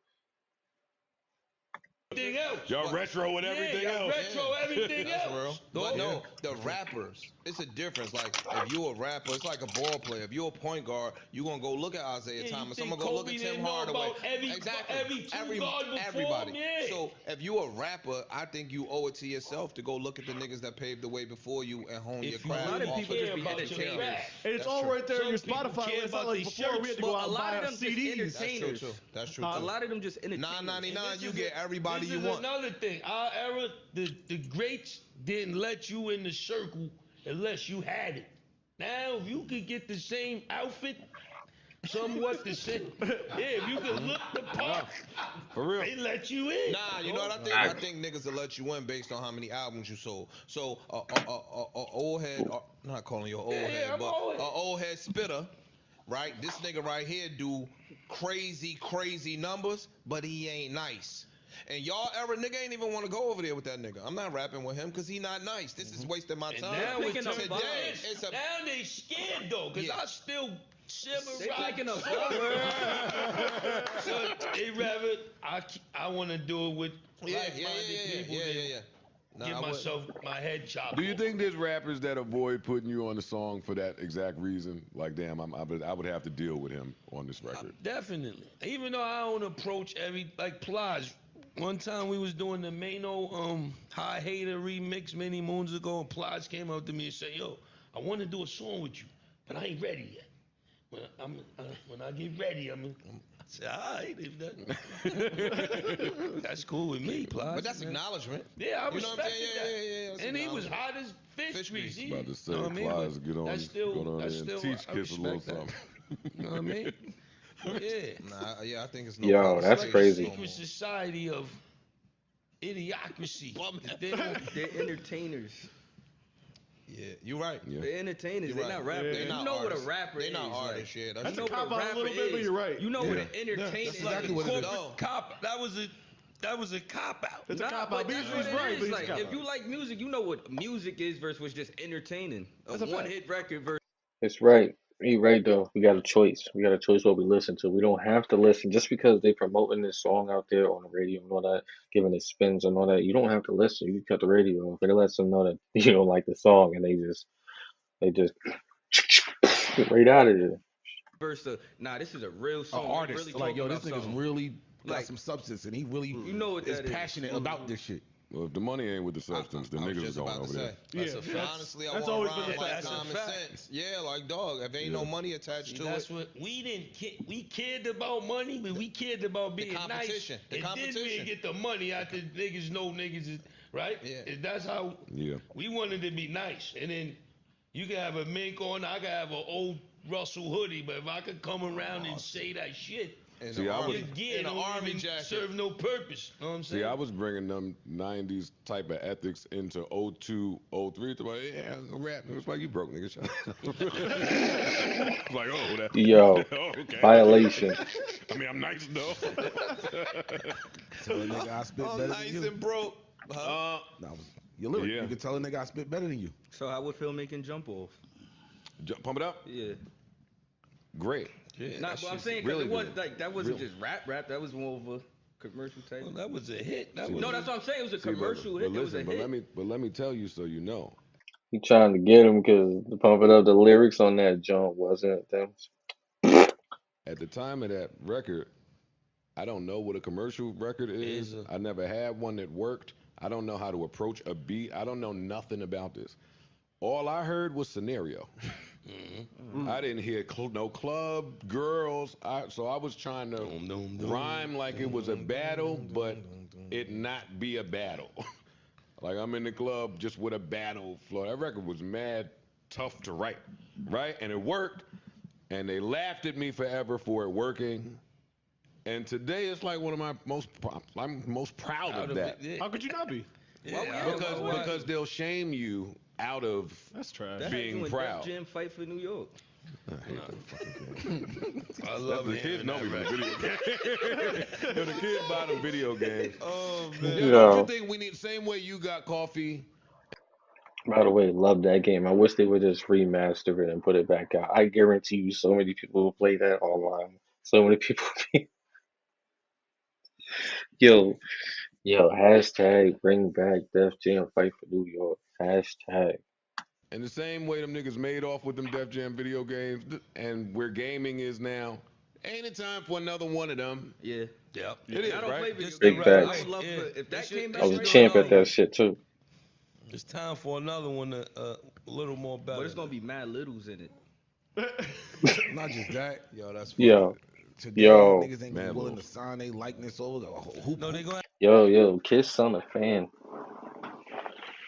Y'all retro and everything else. Everything else. But no, the rappers, it's a difference. Like if you a rapper, it's like a ball player. If you're a point guard, you gonna go look at Isaiah Thomas. I'm gonna go look at Tim Hardaway. Everybody. So if you a rapper, I think you owe it to yourself to go look at the niggas that paved the way before you and hone your craft. A lot of people just be entertainers. And it's all right there in your Spotify. It's not like before we had to go out and buy our CDs. That's true. A lot of them just entertainers. $9.99, you get everybody you want. Another thing, our era, the greats didn't let you in the circle unless you had it. Now, if you could get the same outfit, somewhat the same, if you could look the part, for real, they let you in. Nah, you know what I think? I think niggas will let you in based on how many albums you sold. So, old head, not calling you old head, but old head spitter, right? This nigga right here do crazy numbers, but he ain't nice. And y'all era nigga ain't even want to go over there with that nigga. I'm not rapping with him because he not nice. This is wasting my time. Now today, now they scared though, because I still They picking up. So they rather I want to do it with like-minded people than get myself my head chopped. Do you think there's rappers that avoid putting you on the song for that exact reason? Like, damn, I would have to deal with him on this record. Definitely. Even though I don't approach like Plage. One time we was doing the Mano High Hater remix many moons ago, and Plage came up to me and said, yo, I want to do a song with you, but I ain't ready yet. When I get ready, I said, all right, if that, that's cool with me, Plage. But that's acknowledgement. Yeah, I respected that. And he was hot as fish grease. About to say, Plage, get on there and teach kids a little something. You know what I mean? Yeah. I think it's no problem. That's like crazy. A secret society of idiocracy. They're entertainers. Yeah, you're right. Yeah. They're entertainers. They're not rappers. They're not you know artists. what a rapper is. They're not artists. Yeah, that's a cop out a little bit, but you're right. You know what an entertainer is. Like a corporate cop. That was a cop out. It's a cop out. He's right. Like, if you like music, you know what music is versus what's just entertaining. A one-hit record versus. It's right. You're right though. We got a choice. We got a choice what we listen to. We don't have to listen just because they promoting this song out there on the radio and all that, giving it spins and all that. You don't have to listen. You cut the radio off. It lets them know that you don't like the song, and they just get right out of there. Versus, this is a real song. An artist, really like yo, this nigga's something. really got Like, some substance, and he really is passionate about this shit. Well, if the money ain't with the substance, the niggas is going over there. Honestly, that's I always want been the like fact. common sense. Yeah, like dog, if ain't no money attached to That's it. what we cared about money, but we cared about being nice. The and then we get the money after niggas know niggas is right. Yeah. That's how we wanted to be nice. And then you can have a mink on, I can have an old Russell hoodie, but if I could come around and say that shit, See, I was in an army jacket, serve no purpose. Know what I'm saying? See, I was bringing them 90s type of ethics into 02, 03. To like, yeah, I'm gonna rap. It's like you broke, nigga. Shut up. Like, oh, that. Yo, Oh, okay. violation. I mean, I'm nice though. Tell a nigga I spit better nice than you. and broke. You lyric. Yeah. You can tell a nigga I spit better than you. So how would Phil making jump off? Pump it up. Yeah. Great. Yeah, Nah, that but I'm shit's saying really it was good. like that wasn't Really. just rap. That was more of a commercial type. well, that was a hit. That was No, that's what I'm saying. It was a See, commercial but hit. listen, It was a hit. let me tell you so you know. He trying to get him because the Pump It Up, the lyrics on that joint wasn't them. At the time of that record, I don't know what a commercial record is. I never had one that worked. I don't know how to approach a beat. I don't know nothing about this. All I heard was scenario. I didn't hear no club, girls. So I was trying to rhyme like it was a battle, but it not be a battle. Like I'm in the club just with a battle flow. That record was mad tough to write, right? And it worked. And they laughed at me forever for it working. And today it's like one of my I'm most proud of that. How could you not be? Because they'll shame you out of That's trash. That being had you and proud. Def Jam fight for New York. I hate that fucking game. I love The kids hearing know that me from record. the video games. Yo, the kids buy them video games. Oh man. Yo, Yo. don't you think we need the same way you got coffee? By the way, love that game. I wish they would just remaster it and put it back out. I guarantee you, so many people will play that online. So many people. Yo, hashtag bring back Def Jam Fight for New York. Hashtag. And the same way them niggas made off with them Def Jam video games and where gaming is now, ain't it time for another one of them? Yeah. Yep. It is, I don't play right? video Big games. I facts. would love for if that came back. I was a to champ New at York, that shit too. It's time for another one, a little more better. But it's gonna be mad littles in it. Not just that. Yo, that's funny. Yo, Today, Yo. niggas ain't Man, willing Lil. to sign their likeness over. Who? No, they gonna yo, Kiss son a fan.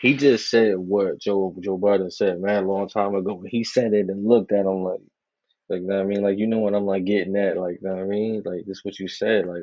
He just said what Joe Budden said, man, a long time ago. He said it and looked at him like know what I mean, like you know what I'm like getting at, like know what I mean, like this what you said, like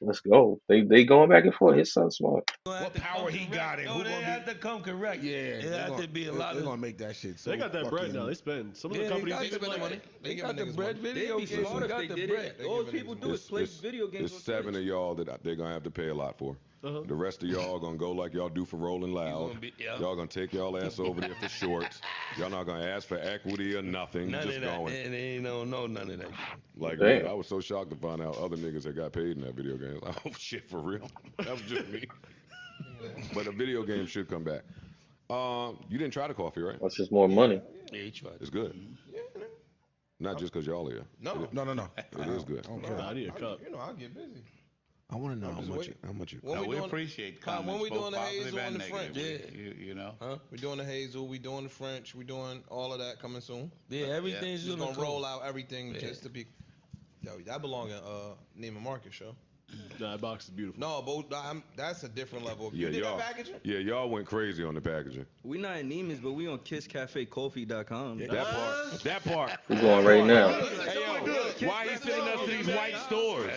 let's go. They going back and forth. His son's smart. What power he got in? No, Who they gonna have be? to come correct. Yeah, it has to be a lot They're of. gonna make that shit. So They got that bread fucking- now. They spend. Some of Yeah, the they companies got they the spend money. money. They They giving got the niggas bread money. video They'd be games. smart Got if the they did bread. it. They All giving people niggas do is play video games. There's on 7 Twitch. of y'all that they're gonna have to pay a lot for. The rest of y'all gonna go like y'all do for Rolling Loud. Y'all gonna take y'all ass over there for shorts. Y'all not gonna ask for equity or nothing. None Just of that. going. And they ain't know none of that. Like Damn. I was so shocked to find out other niggas that got paid in that video game. Like, oh shit, for real? That was just me. But a video game should come back. You didn't try the coffee, right? That's just more money. Yeah, he tried. It's good. Not just because y'all here. No. No. It is good. I don't care. I need a cup. You know, I get busy. I want to know I'm just waiting. how much you. When No, we doing- appreciate Kyle, comments, when we both doing the positive Hazel and and the negative. French? You know. Huh? We're doing the Hazel, we doing the French, we doing all of that coming soon. Yeah, everything's Just gonna gonna roll out everything Yeah. just to be. Yo, that belong in Neiman Marcus show. Nah, that box is beautiful. No, but that's a different level. Yeah, You did y'all. that packaging? Yeah, y'all went crazy on the packaging. We not in Neiman's, but we on KissCafeCoffee.com. That part. That part. We're going right now. Hey yo, why he sending us to these white stores?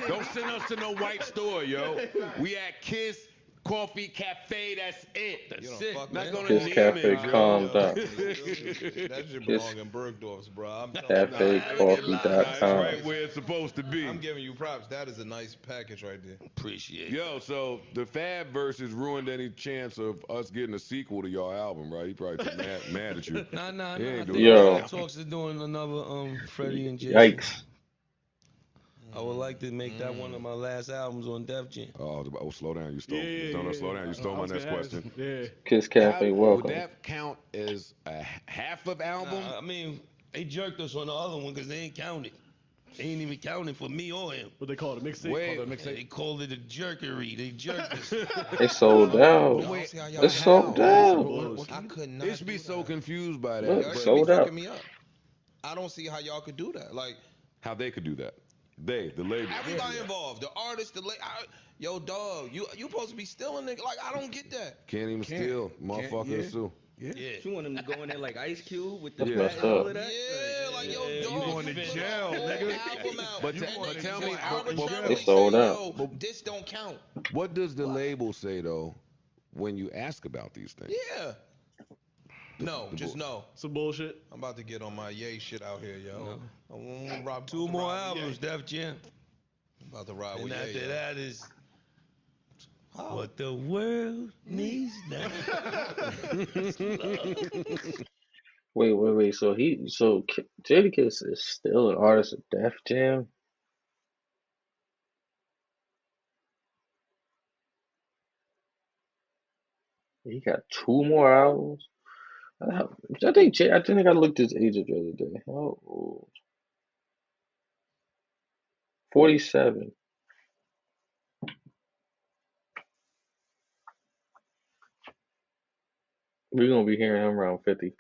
Don't send us to no white store, yo. We at Kiss Coffee Cafe. That's it. You That's don't it. fuck, Not man. gonna Kiss name Cafe, it, yo. calm down. That shit belong in Bergdorf's, bro. I'm telling you. That's CafeCoffee.com. right where it's supposed to be. I'm giving you props. That is a nice package right there. Appreciate it. Yo, so the Fab verses ruined any chance of us getting a sequel to your album, right? He probably too mad at you. Nah. He ain't I doing think Yo. talks to doing another Freddie and Jason. Yikes. I would like to make that one of my last albums on Def Jam. Oh, slow down. You stole. Slow down. You stole I my was next gonna ask. question. Yeah. Kiss Cafe, Would welcome. that count as a half of album? I mean, they jerked us on the other one because they ain't counted. They ain't even counting for me or him. What they call it, a mixtape? Wait. Called it a They mixtape. called it a jerkery. They jerked us. It's sold out. I don't see how y'all It's sold out. I could not. It should be do so that. confused by that. Look, Y'all but should sold be out. fucking me up. I don't see how y'all could do that. Like how they could do that? They, the label. everybody involved, the artist, yo, dog, you supposed to be stealing nigga. Like I don't get that. Can't even steal, motherfucker. yeah. Sue. Yeah. You want them to go in there like Ice Cube with the That's bat messed and all up. of that? Yeah, like, yo, Yeah, dog, you going to put a jail, whole nigga. album out. But And tell then me, arbitrarily They sold say, out. yo, this don't count. what does the label say though when you ask about these things? Yeah. No, just no. Some bullshit. I'm about to get on my Ye shit out here, yo. I'm gonna rob 2 more rob with albums, Ye. Def Jam. I'm about to ride And with Ye, after yo. that is what the world needs now. Wait. So Jadakiss is still an artist of Def Jam? He got 2 more albums. I think I looked his age up the other day. How old? 47. We're gonna be hearing him around 50.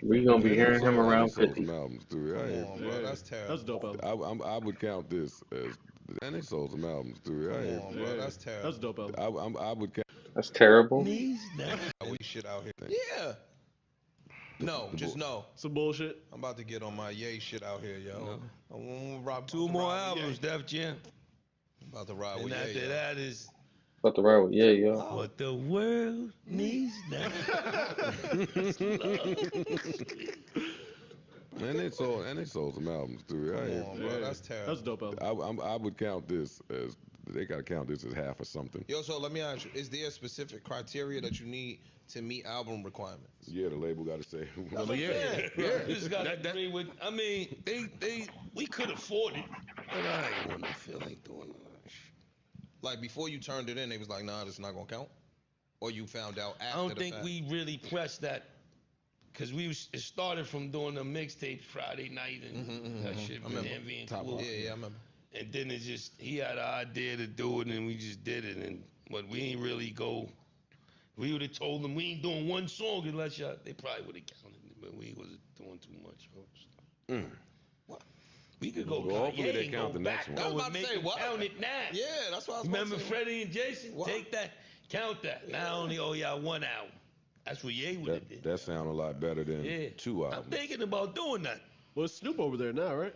We're gonna be hearing him around sold 50. some albums too. Come on, bro. That's terrible. That's dope album. I would count this as, and they sold some albums too. Come on, bro. That's terrible. That's dope album. I would count. That's terrible. Needs now. We shit out here. Yeah. No, just no. Some bullshit. I'm about to get on my Ye shit out here, yo. I'm gonna rob 2 more albums, Def Jam. I'm about to ride And with Ye, after yo. that is About to ride with yo. what the world needs now. And they sold some albums too. Come on, bro. That's terrible. That's dope album. I would count this as, they gotta count this as half or something. Yo, so let me ask you, is there a specific criteria that you need to meet album requirements? Yeah, the label gotta say. You just gotta agree with. I mean, we could afford it, but I ain't want to feel like doing that. Like before you turned it in, they was like, nah, this is not gonna count? Or you found out after I don't the think fact? we really pressed that, cause it started from doing the mixtapes Friday night and that shit with remember. Envy and Yeah, Clue. I remember. And then it just, he had an idea to do it and we just did it. But we ain't really go. We would have told them we ain't doing one song unless y'all, they probably would have counted it, but we wasn't doing too much. What? We could go. Well, hopefully they and count go the back next one. though I was about and to make say, them what? count it now. Yeah, that's what I was about Remember to say. Freddie and Jason? What? Take that, count that. Now only owe y'all 1 album. That's what Ye would have did. That sound a lot better than 2 I'm albums. thinking about doing that. Well, it's Snoop over there now, right?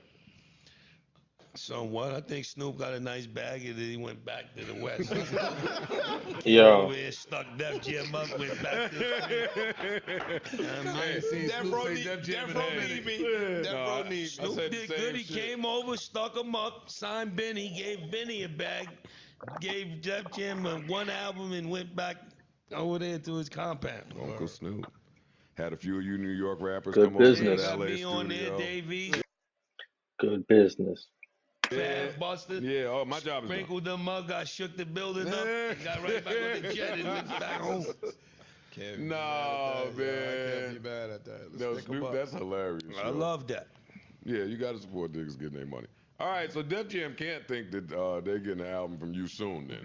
Somewhat. I think Snoop got a nice bag and then he went back to the West. Yo. Over here stuck Def Jam up, went back to Death Row need me. Death Row need me. Snoop did good. He came over, stuck him up, signed Benny, gave Benny a bag, gave Def Jam 1 album and went back over there to his compound. Uncle Snoop had a few of you New York rappers Good come business. over to Got LA me on there, studio. Davies, Good business. Fab Buster. Yeah, oh, my job is done. Sprinkled them up, got shook the building up, and got right back on the jet and went back home. Can't be No, mad at that, yo. I can't man. be mad at that. Let's No, think Snoop, about- that's hilarious. I yo. love that. Yeah, you got to support niggas getting their money. All right, so Def Jam can't think that they're getting an album from you soon then.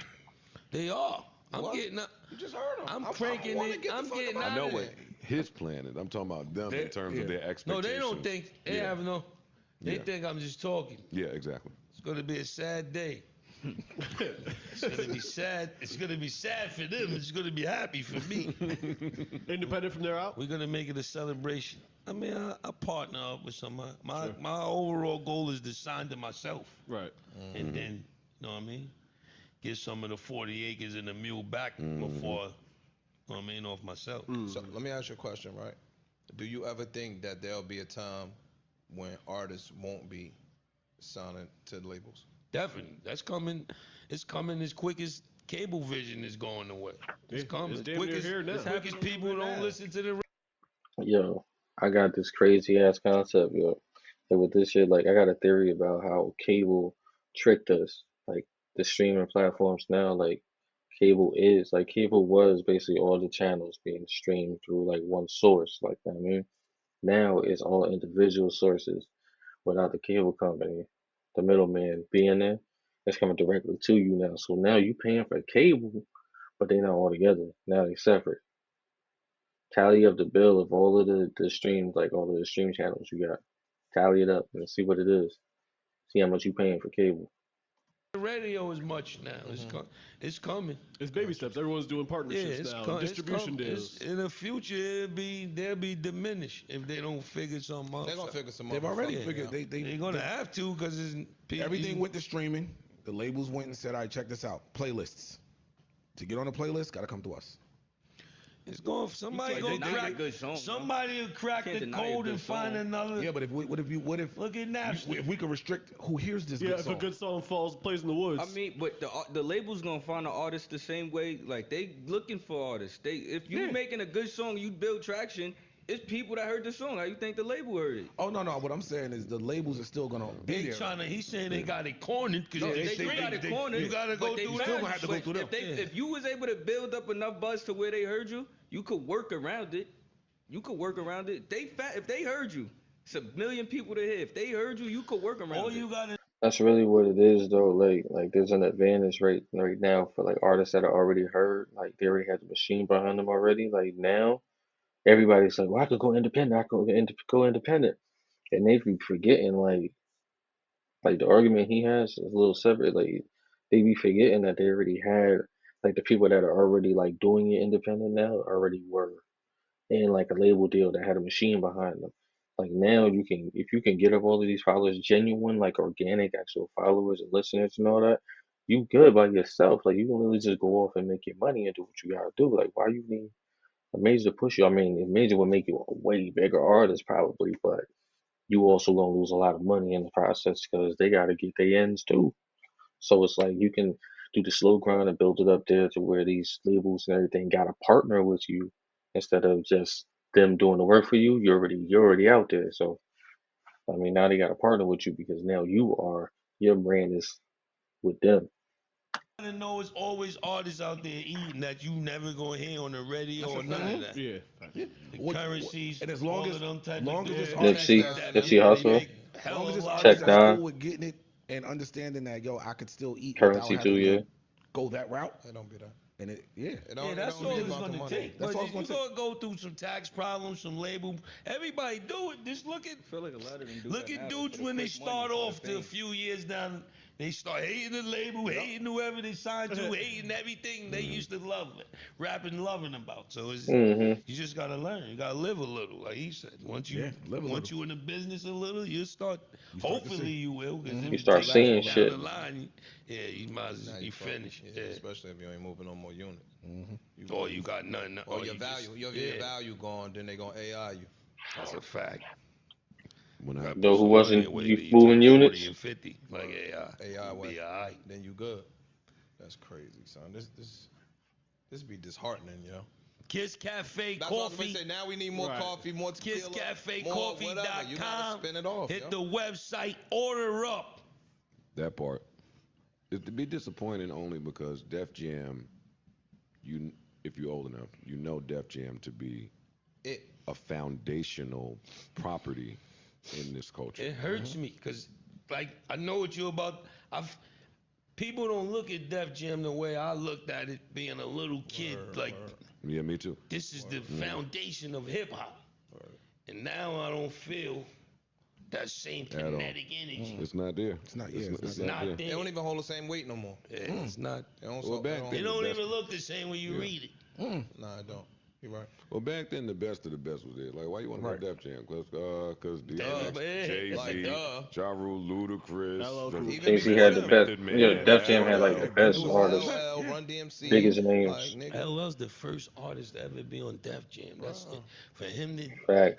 They are. I'm What? getting up. You just heard him. I'm cranking wanna it. get the I'm fuck getting up I out know of what there. his plan is. I'm talking about them in terms of their No, expectations. they don't think. They Yeah. have no. They Yeah. think I'm just talking. Yeah, exactly. It's gonna be a sad day. It's gonna be sad. It's gonna be sad for them. It's gonna be happy for me. Independent from there out. We're gonna make it a celebration. I mean, I partner up with somebody. My overall goal is to sign to myself, Right. and then you know what I mean. Get some of the 40 acres and the mule back before, you know what I mean, off myself. So let me ask you a question, right? Do you ever think that there'll be a time when artists won't be signing to the labels? Definitely, that's coming. It's coming as quick as cable vision is going away. It's coming it's as damn quick near as, here now. as quick as people don't listen to the. Yo, I got this crazy ass concept, yo. Like with this shit, like I got a theory about how cable tricked us. Like the streaming platforms now, like cable was basically all the channels being streamed through like one source. Like I mean, now it's all individual sources without the cable company, the middleman being there. It's coming directly to you now. So now you paying for cable, but they're not all together. Now they separate. Tally up the bill of all of the streams, like all of the stream channels you got. Tally it up and see what it is. See how much you paying for cable. radio as much now. It's coming. It's baby steps. Everyone's doing partnerships now. Distribution deals. In the future, they'll be diminished if they don't figure something out. They're gonna figure some. They've already figured. They're gonna have to because everything went to streaming. The labels went and said, "All right, check this out. Playlists. To get on a playlist, gotta come to us." It's going. Somebody will crack the code and find another. Yeah, but if look at Napster. If we could restrict who hears this good song. If a good song plays in the woods. I mean, but the label's gonna find an artist the same way. Like they looking for artists. If you making a good song, you build traction. It's people that heard the song. How you think the label heard it? Oh no. What I'm saying is the labels are still gonna be there. He's saying they got it cornered because they got it cornered. You gotta go through that. Still gonna have to go through them. If you was able to build up enough buzz to where they heard you, you could work around it. If they heard you, it's a million people to hear. If they heard you, you could work around it. That's really what it is, though. Like there's an advantage right now for like artists that are already heard. Like they already have the machine behind them already. Like now, everybody's like, "Well, I could go independent. I could go independent," and they be forgetting like the argument he has is a little separate. Like they be forgetting that they already had like the people that are already like doing it independent now already were in like a label deal that had a machine behind them. Like now if you can get up all of these followers, genuine, like organic, actual followers and listeners and all that, you good by yourself. Like you can literally just go off and make your money and do what you gotta do. Like why you need a major to push you? I mean, a major would make you a way bigger artist probably, but you also gonna lose a lot of money in the process because they gotta get their ends too. So it's like you can do the slow grind and build it up there to where these labels and everything gotta partner with you instead of just them doing the work for you. You're already out there. So I mean now they gotta partner with you because now your brand is with them. I know it's always artists out there eating that you never gonna hear on the radio or none of that. Yeah. The currencies, and as long as this Nipsey Hussle, Tech Nine, with getting it and understanding that I could still eat Currency too, yeah. Go that route. It don't be that. And that's all it's gonna take. That's all it's gonna take. Go through some tax problems, some label. Everybody do it. Just look at dudes when they start off a few years down. They start hating the label, hating whoever they signed to, hating everything they used to love, rapping, loving about. So it's, you just gotta learn. You gotta live a little, like he said. Once you in the business a little, you start. Hopefully you will. You start seeing shit. The line, you might as well finish. Yeah, especially if you ain't moving no more units. Or you got nothing. Or your value gone, then they gonna AI you. That's a fact. Though who wasn't moving units? 50, like AI way. Then you good. That's crazy, son. This be disheartening, yo. Kiss Cafe That's Coffee. What I was gonna say. Now we need more coffee, more tequila, KissCafeCoffee.com. You gotta spin it off. Hit the website, order up. That part. It'd be disappointing only because Def Jam, if you're old enough, you know Def Jam to be a foundational property in this culture. It hurts me because, like, I know what you're about. People don't look at Def Jam the way I looked at it being a little kid. Yeah, me too. This is the foundation of hip hop, and now I don't feel that same kinetic energy. It's not there. It's not. It's not there. They don't even hold the same weight no more. Yeah, it's not. They don't even look the same when you read it. Nah, I don't. You're right. Well, back then the best of the best was there. Like, why you want to know Def Jam? Because Jay-Z, Ja Rule, Ludacris. Jay-Z had the best. Def Jam had like the best artists, Run DMC, biggest names. LL's the first artist to ever be on Def Jam. That's for him to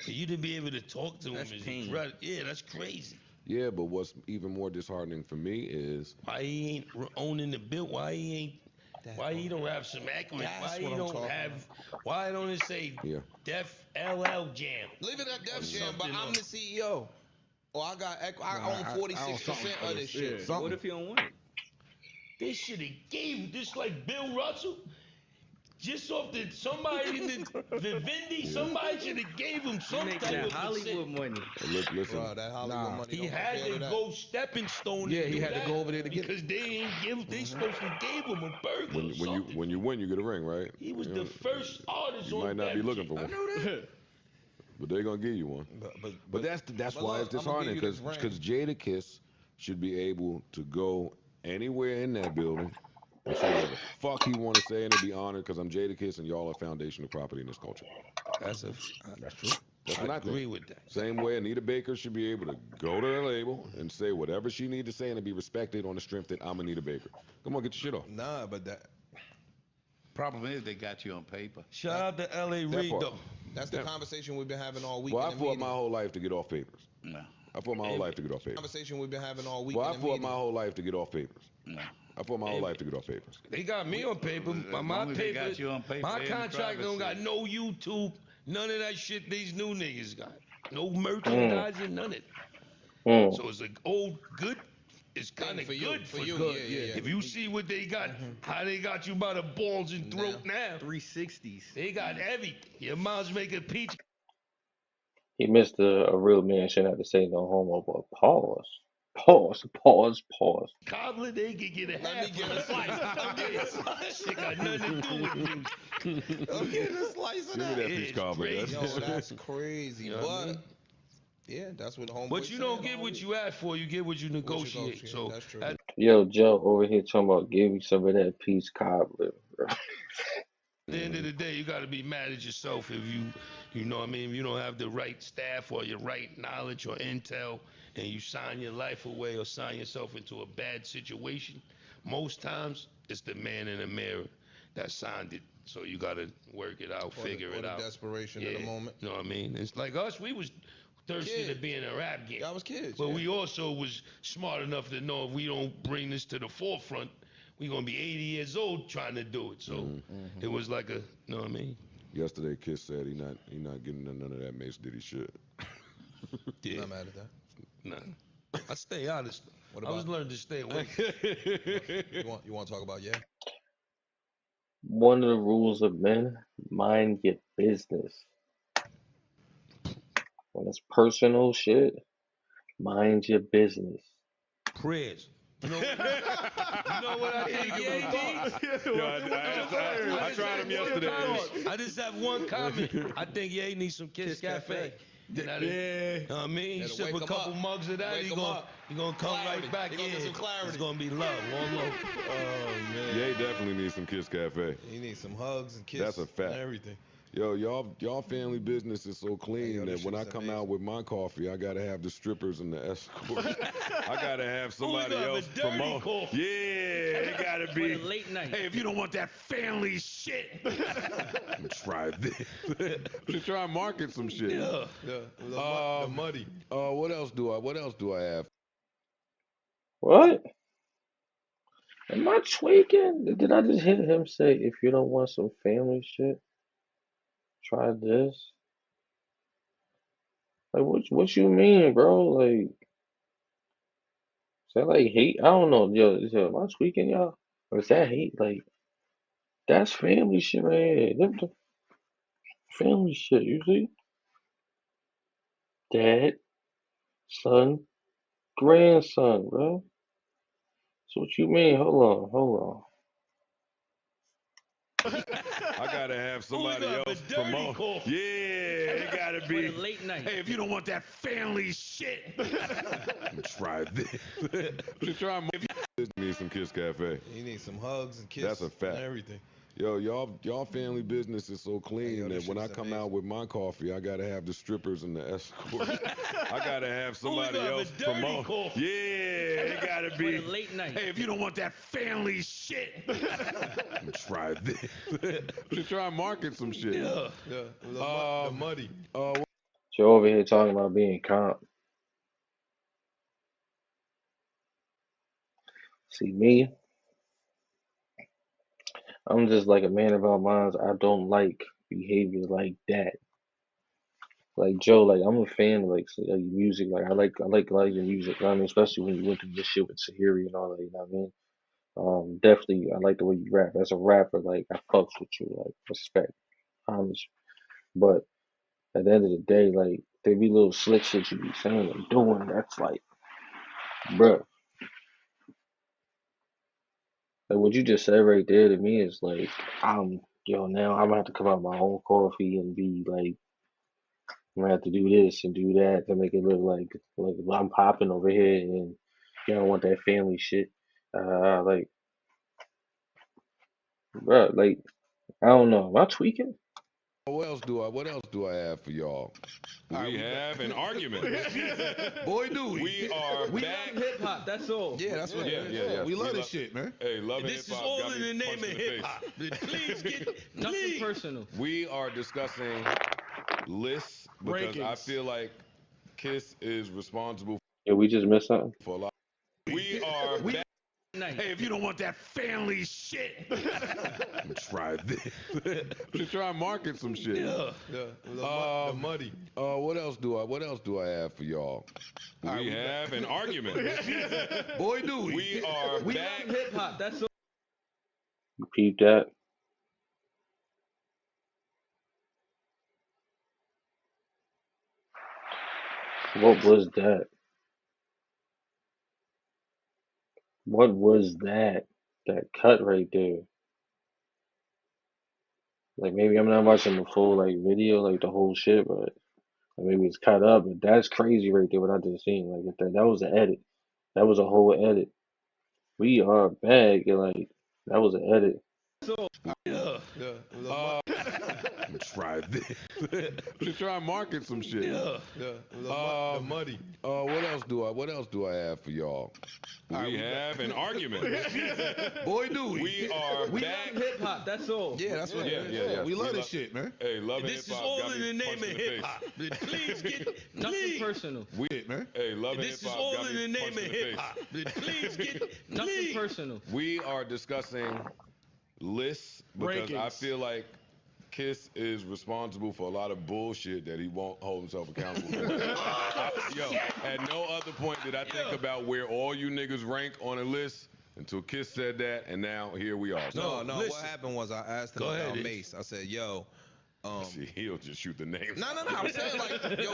for you to be able to talk to him is incredible. Yeah, that's crazy. Yeah, but what's even more disheartening for me is why he ain't owning the bill. Why he don't have some equity? Why don't it say Def LL Jam? Leave it at Def Jam, but I'm the CEO. Or I own 46% of this shit. What if you don't want it? They should have gave this like Bill Russell. Just off somebody in the Vivendi, somebody should have gave him some type of Hollywood money. Listen, bro, that Hollywood money. He had to go stepping stone. Yeah, he had to go over there to get because they ain't give. They supposed to give him a burger. When you win, you get a ring, right? He was the first artist. You might not be looking for one. I know that. But they're gonna give you one. But that's why it's disheartening because Jadakiss should be able to go anywhere in that building and say whatever the fuck he want to say, and it'll be honored because I'm Jadakiss and y'all are foundational property in this culture. That's true. That's what I agree think. with that. Same way Anita Baker should be able to go to her label and say whatever she need to say and to be respected on the strength that I'm Anita Baker. Come on, get your shit off. Nah, but that. Problem is they got you on paper. Shout out to L.A. Reid though. That's the conversation we've been having all week. Well, I fought my whole life to get off papers. No. I fought my whole life to get off papers. Conversation we've been having all week. Well, I fought my whole life to get off papers. No. I fought my whole life to get off papers. They got me on paper. My paper, got you on paper, my contract don't got no YouTube, none of that shit these new niggas got. No merchandising, none of it. So it's an old good. It's kind of good for you. Yeah. If you see what they got, how they got you by the balls and throat now. 360s. They got everything. Your mom's making peach. He missed a real man shouldn't have to say no homo, but pause. Cobbler, they can get a half of a slice. Shit got nothing to do with music. I'm getting a slice of Give me that peach cobbler. Yo, that's crazy. You know what I mean? Yeah, that's what homeboy. But you don't get what you ask for. You get what you negotiate. So that's true. Yo, Joe over here talking about give me some of that peach cobbler, bro. At the end of the day, you got to be mad at yourself if you know what I mean, if you don't have the right staff or your right knowledge or intel and you sign your life away or sign yourself into a bad situation. Most times, it's the man in the mirror that signed it. So you got to work it out, figure it out. Desperation of the moment. You know what I mean? It's like us, we was thirsty to be in a rap game. Y'all was kids. But we also was smart enough to know if we don't bring this to the forefront, we gonna be 80 years old trying to do it. So it was like you know what I mean? Yesterday, Kiss said he not getting none of that Mace Diddy shit. Yeah. Not mad at that. Nah. I stay honest. What I was learning to stay away. You want to talk about One of the rules of men, mind your business. When it's personal shit, mind your business. Prayers. You know what I think? I tried him yesterday. I just have one comment. I think Ye needs some Kiss Cafe. You know what I mean? He sip a couple mugs of that, he gonna come right back in. It's gonna be love, one love. Oh man. Ye definitely needs some Kiss Cafe. He needs some hugs and kisses. That's a fact. And everything. Yo, y'all family business is so clean that when I come out with my coffee, I gotta have the strippers and the escorts. I gotta have somebody else promote. Coffee. Yeah, it gotta be late night. Hey, if you don't want that family shit, try this. Just try and market some shit. Yeah. The muddy. What else do I have? What? Am I tweaking? Did I just hear him say, if you don't want some family shit, try this? Like, what you mean, bro? Like, is that like hate? I don't know. Yo, am I tweaking, y'all? Or is that hate? Like, that's family shit right here. The family shit, you see? Dad, son, grandson, bro. So what you mean? Hold on. I gotta have somebody else promote. Yeah, it gotta be late night. Hey, if you don't want that family shit, try this. Just try and need some Kiss Cafe. He needs some hugs and kisses. That's a fact. And everything. Yo, y'all family business is so clean that when I come out with my coffee, I gotta have the strippers and the escorts. I gotta have somebody else promote. Yeah, it gotta be late night. Hey, if you don't want that family shit, try this. Just try and market some shit. Yeah. The muddy. So over here talking about being comp. See me? I'm just like a man of our minds. I don't like behavior like that. Like Joe, like I'm a fan of like music. Like I like your music. You know what I mean, especially when you went through this shit with Sahiri and all that. You know what I mean? Definitely, I like the way you rap. As a rapper, like I fucks with you, like respect, homage. But at the end of the day, like there be little slick shit you be saying and doing. That's like, bruh. Like what you just said right there to me is like, now I'm gonna have to come out with my own coffee and be like, I'm gonna have to do this and do that to make it look like I'm popping over here and you don't want that family shit. Like, bro, like, I don't know. Am I tweaking? What else do I have for y'all? We have an argument. Boy, do we. We are back. Hip hop, that's all. Yeah, that's what. Yeah. We love this shit, man. Hey, love This hip is hop. all got in me the name punched of in the hip face. hop. Please get Nothing personal. We are discussing lists because I Rankings. feel like Kiss is responsible Yeah, we just missed something. for a lot. We are back. Hey, if you don't want that family shit, Try this. Should try and market some shit. The muddy. What else do I have for y'all? We have an argument. boy, do we. We are back. Hip hop, that's all. You peeped that? What was that? What was that? That cut right there. Like maybe I'm not watching the full like video, like the whole shit, but maybe it's cut up. But that's crazy right there. What I just seen, like if that was an edit. That was a whole edit. We are back. And, like that was an edit. Try this. Should try and market some shit. The muddy. What else do I have for y'all? We have an argument. Boy, do we. We are back. Hip hop, that's all. Yeah, that's what. Yeah. We love this shit, man. Hey, love This hip is hop. all got in me the name punched of in the hip face. hop. Please get Nothing personal. Man. Hey, love hip This is hop. all got in me the name punched of in the hip face. hop. Please get Nothing personal. We are discussing lists because I Rankings. feel like Kiss is responsible for a lot of bullshit that he won't hold himself accountable for. At no other point did I think about where all you niggas rank on a list until Kiss said that, and now here we are. No. listen. What happened was I asked him Go ahead, about Ish. Mace. I said, "Yo, See, he'll just shoot the names. no. I'm saying like, yo,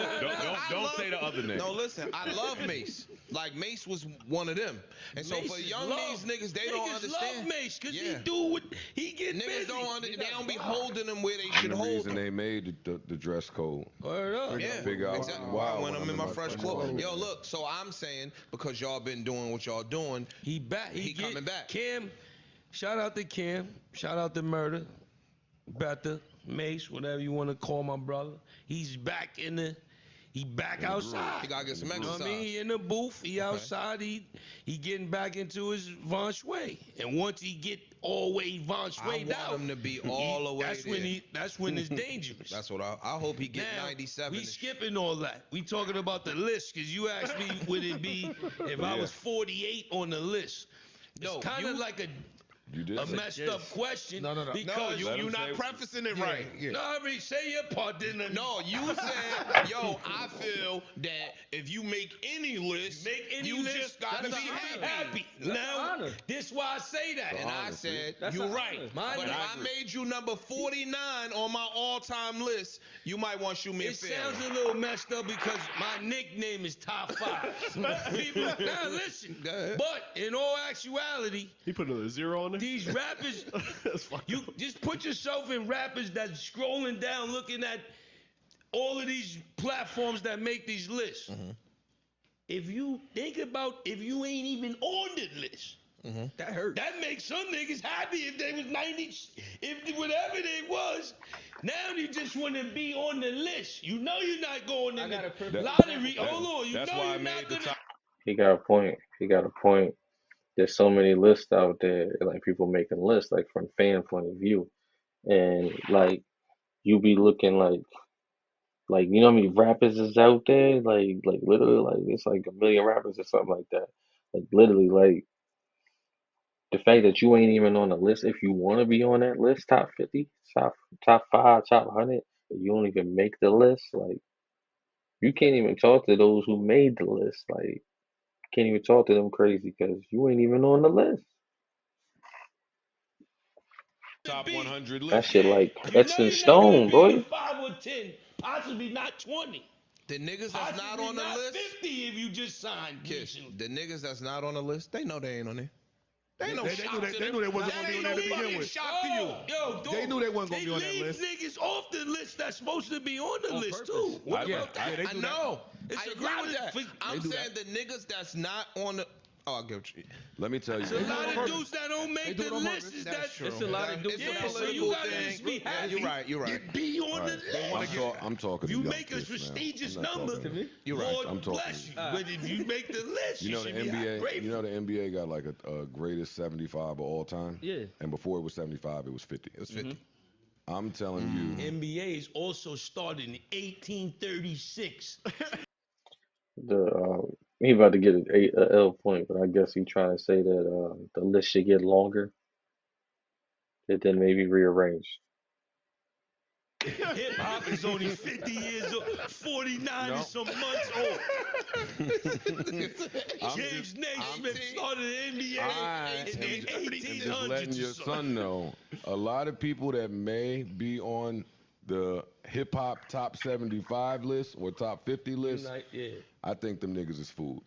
Don't say the other name. No, listen, I love Mace. Like Mace was one of them, and so Mace for is young love. these niggas, they don't Niggas understand. love Mace because Yeah. he do what he get Niggas busy. they don't be holding them where they And should the hold reason them. they made the dress code. Word up. Yeah, Figure out exactly. why When I'm in my fresh clothes. clothes. Yo, look. So I'm saying because y'all been doing what y'all doing, He back. He coming back. Cam, shout out to Cam. Shout out to Murder. Bethel, Mace, whatever you want to call my brother. He's back he back outside. he gotta get some You know exercise. what I mean? He in the booth, he outside, he getting back into his Von Sway. And once he get all the way Von I Sway want out, him to be all the way there. that's when it's dangerous. That's what I hope he get Now, 97. we skipping all that. We talking about the list because you asked me would it be if I was 48 on the list. It's No, kind of like You did a say messed up question. No. Because Let you him not say- prefacing it right. No, I mean, say your part, then. No, you said, yo, I feel that if you make any list, Make any you list, just gotta that's be an happy. That's an Now, honor. this why I say that. And I said, That's you're an right. honor. My But nigga- if I made you number 49 on my all-time list, you might want to shoot me a It fair. sounds a little messed up because my nickname is Top 5. People, now listen. Go ahead. But in all actuality, He put a 0 on there. these rappers, That's fucked you up. just put yourself in rappers that's scrolling down looking at all of these platforms that make these lists. If you think about if you ain't even on the list, That hurt. that makes some niggas happy if they was 90, if whatever they was. Now you just want to be on the list. You know you're not going in I got a the perfect lottery. example. Hold on, you That's know why I you're made not the gonna. top. He got a point. There's so many lists out there, like people making lists, like from fan point of view, and like you be looking like you know how many rappers is out there, like literally like it's like a million rappers or something like that, like literally like the fact that you ain't even on the list if you want to be on that list, top 50, top 5, top 100, you don't even make the list, like you can't even talk to those who made the list, like can't even talk to them crazy because you ain't even on the list. Top 100 That list. shit like You etched know in you're not gonna stone, be boy. in 5 or 10, possibly not 20. The niggas that's Possibly not on the list, 50 if you just signed. Kiss, recently. the niggas that's not on the list, they know they ain't on there. They ain't no They shock knew to they them. knew they wasn't That gonna be ain't on there to no begin fucking with. shock to you. Yo, dog, They knew they wasn't gonna be on that leave list. niggas off the list that's supposed to be on the On list purpose. too. What I- about that? they I do know. It's I a agree lot with of- that. for- I'm do saying the niggas that's not on the Oh, I get what you. Let me tell you. There's a lot of dudes that don't make the list. That's true. It's a lot of dudes. Yeah, so you gotta just be happy. You're right. To be on the list. I'm talking. You to make a young kids, prestigious man. I'm not number. talking to you. You're right. Lord I'm talking bless to you. But if you make the list, You know you the should be NBA. grateful. You know the NBA got like a greatest 75 of all time. Yeah. And before it was 75, it was 50. It was 50. I'm telling you. NBA is also started in 1836. He about to get an L point, but I guess he trying to say that the list should get longer. It then maybe rearranged. Hip hop is only 50 years old, 49 and some months old. James Naismith started the NBA in the Just letting 1800s. your son know, a lot of people that may be on the hip hop top 75 list or top 50 list, I think them niggas is food.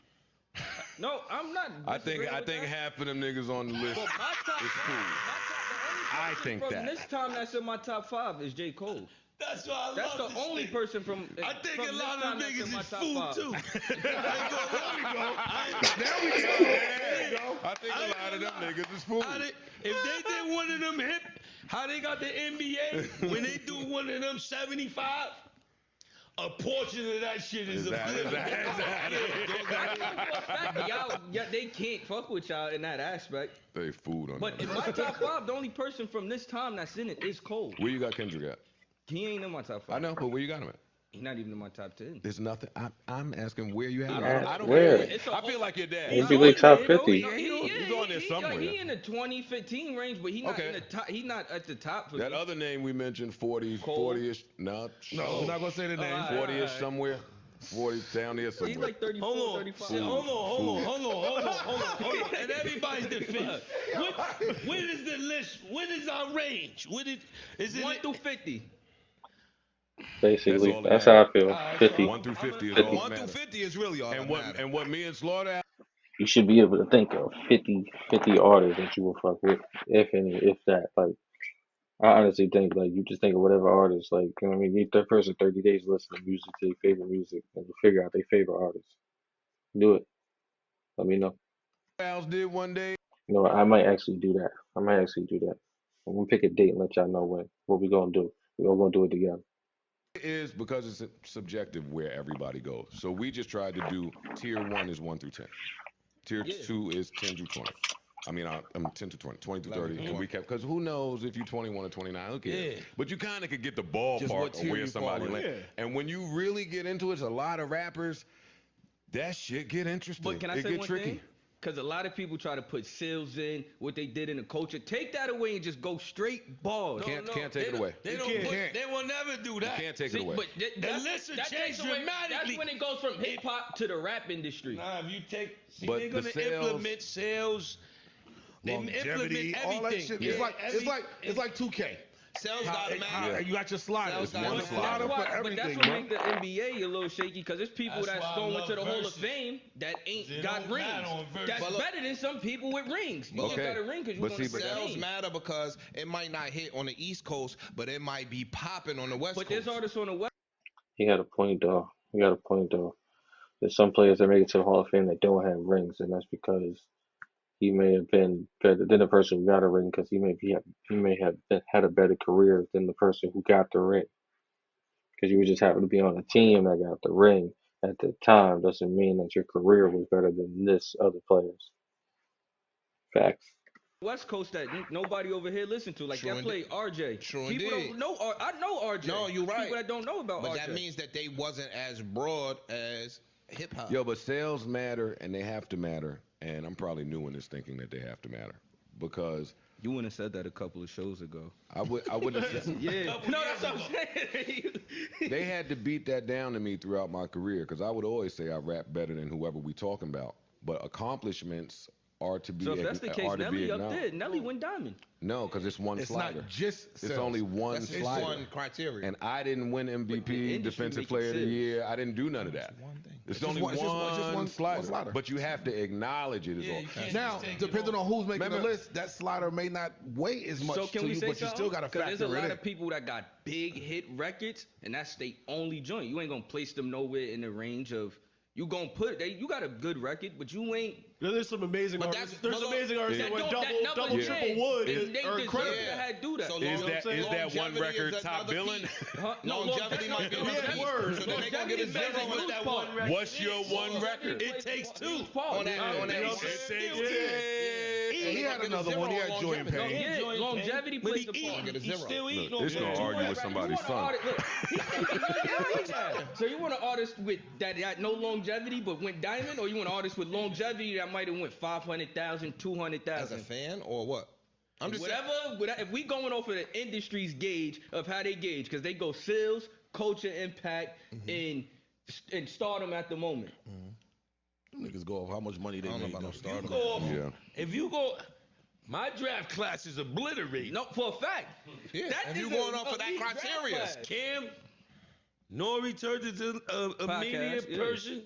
No, I'm not. I think half of them niggas on the list But my top is food. I think from this time that's in my top 5 is J. Cole. That's why I That's love the only person from. I think from a lot this time of that's in niggas my is top food 5. too. There we go. I think a lot of them niggas is food. If they did one of them hip, how they got the NBA when they do one of them 75, a portion of that shit is a Y'all, they can't fuck with y'all in that aspect. They food on But that. in my top 5, the only person from this time that's in it is Cole. Where you got Kendrick at? He ain't in my top 5. I know, but where you got him at? He's not even in my top 10. There's nothing. I'm asking where you have him. Where? I don't Where? care. I feel like your dad. He's like top 50. He's on there somewhere. He in the 2015 range, but he not in the top. He not at the top. For That other name we mentioned, 40-ish. No, we're not gonna say the name. 40-ish somewhere. 40 down there somewhere. He's like 34, Hold on. 35. Hold on. And everybody's defense. What is the list? What is our range? Is it 1 through 50. Basically, all that that's how I feel. 50. 1 through 50 is all 1 that through matters. 50 is really all that matters. And what me and Slaughter You should be able to think of 50 artists that you will fuck with, if any, if that. Like, I honestly think, like, you just think of whatever artist, like, you know what I mean? Give that person 30 days to listen to music, to their favorite music, and to figure out their favorite artist. Do it. Let me know. Styles did one day. No, I might actually do that. I'm gonna pick a date and let y'all know what we gonna do. We're gonna do it together. Is because it's subjective where everybody goes. So we just tried to do tier 1 is 1 through 10. Tier 2 is 10 through 20. I mean, I'm 10 to 20, 20 to 30, and we kept, because who knows if you're 21 or 29, who cares? Yeah. But you kind of could get the Just ballpark what of tier where you somebody fall in. lands. And when you really get into it, it's a lot of rappers, that shit get interesting. But can I it say get one tricky. thing? Because a lot of people try to put sales in what they did in the culture. Take that away and just go straight bars. Can't take it away. They will never do that. You can't take it away. But The list will change dramatically. That's when it goes from hip hop to the rap industry. Nah, if you take, But they're the gonna sales- implement sales. They Longevity, implement all that everything. shit. It's like 2K. Sales gotta matter. You got your sliders. Sales One gotta slider matter. for everything, But that's bro. what make the NBA a little shaky, because there's people That's that's why I going love to the Hall of versus. Fame that ain't It got don't matter on rings. versus. That's But look- better than some people with rings. You Okay. just got a ring because you But want to see, but Sales name. matter because it might not hit on the East Coast, but it might be popping on the West But Coast. there's artists on the West. He had a point though. There's some players that make it to the Hall of Fame that don't have rings, and that's because he may have been better than the person who got a ring, because he may have had a better career than the person who got the ring. Because you just happen to be on a team that got the ring at the time doesn't mean that your career was better than this other players. Facts. West Coast that nobody over here listen to, like True that play RJ. True People indeed. don't know. I know RJ. No, you're There's right. People that don't know about But RJ. that means that they wasn't as broad as hip hop. Yo, but sales matter, and they have to matter. And I'm probably new in this thinking that they have to matter, because you wouldn't have said that a couple of shows ago. I would have said, Yeah. No, that's what I'm saying. they had to beat that down to me throughout my career, because I would always say I rap better than whoever we talking about. But accomplishments are to be So if that's the case, are to be Nelly up acknowledged. there. Nelly went diamond. No, because it's one It's slider. not just It's sales. only one That's just slider. one criteria. And I didn't win But the MVP, industry Defensive make it Player of the sales. Year. I didn't do none of that. one thing. It's It's only just one, one slider. slider. But you have to acknowledge it. Is Yeah, all. you can't Now, just take it depending all. on who's making Remember- the list, that slider may not weigh as much So can to we you, say but you something? still got to factor there's a lot it in. of people that got big hit records, and that's their only joint. You ain't gonna place them nowhere in the range of you gonna you got a good record, but you ain't. There's some amazing artists. There's amazing artists that went double, triple wood and are incredible. Had do that. So is that one record top billing? Longevity might be worse. So then they gonna get a zero on that one record. What's your one record? It takes two. On He had another one. He had Joy and Pain. Yeah, longevity plays a part. He's still eating. It's gonna argue with somebody's son. So you want an artist with that had no longevity but went diamond, or you want an artist with longevity that might have went 500,000, 200,000? As a fan or what? I'm just if we going off of the industry's gauge of how they gauge, because they go sales, culture, impact, and stardom at the moment. Niggas go off how much money they make. If you go, my draft class is obliterated. No, for a fact. Yeah. If you going off of that criteria, Cam, Nori turned into a media person.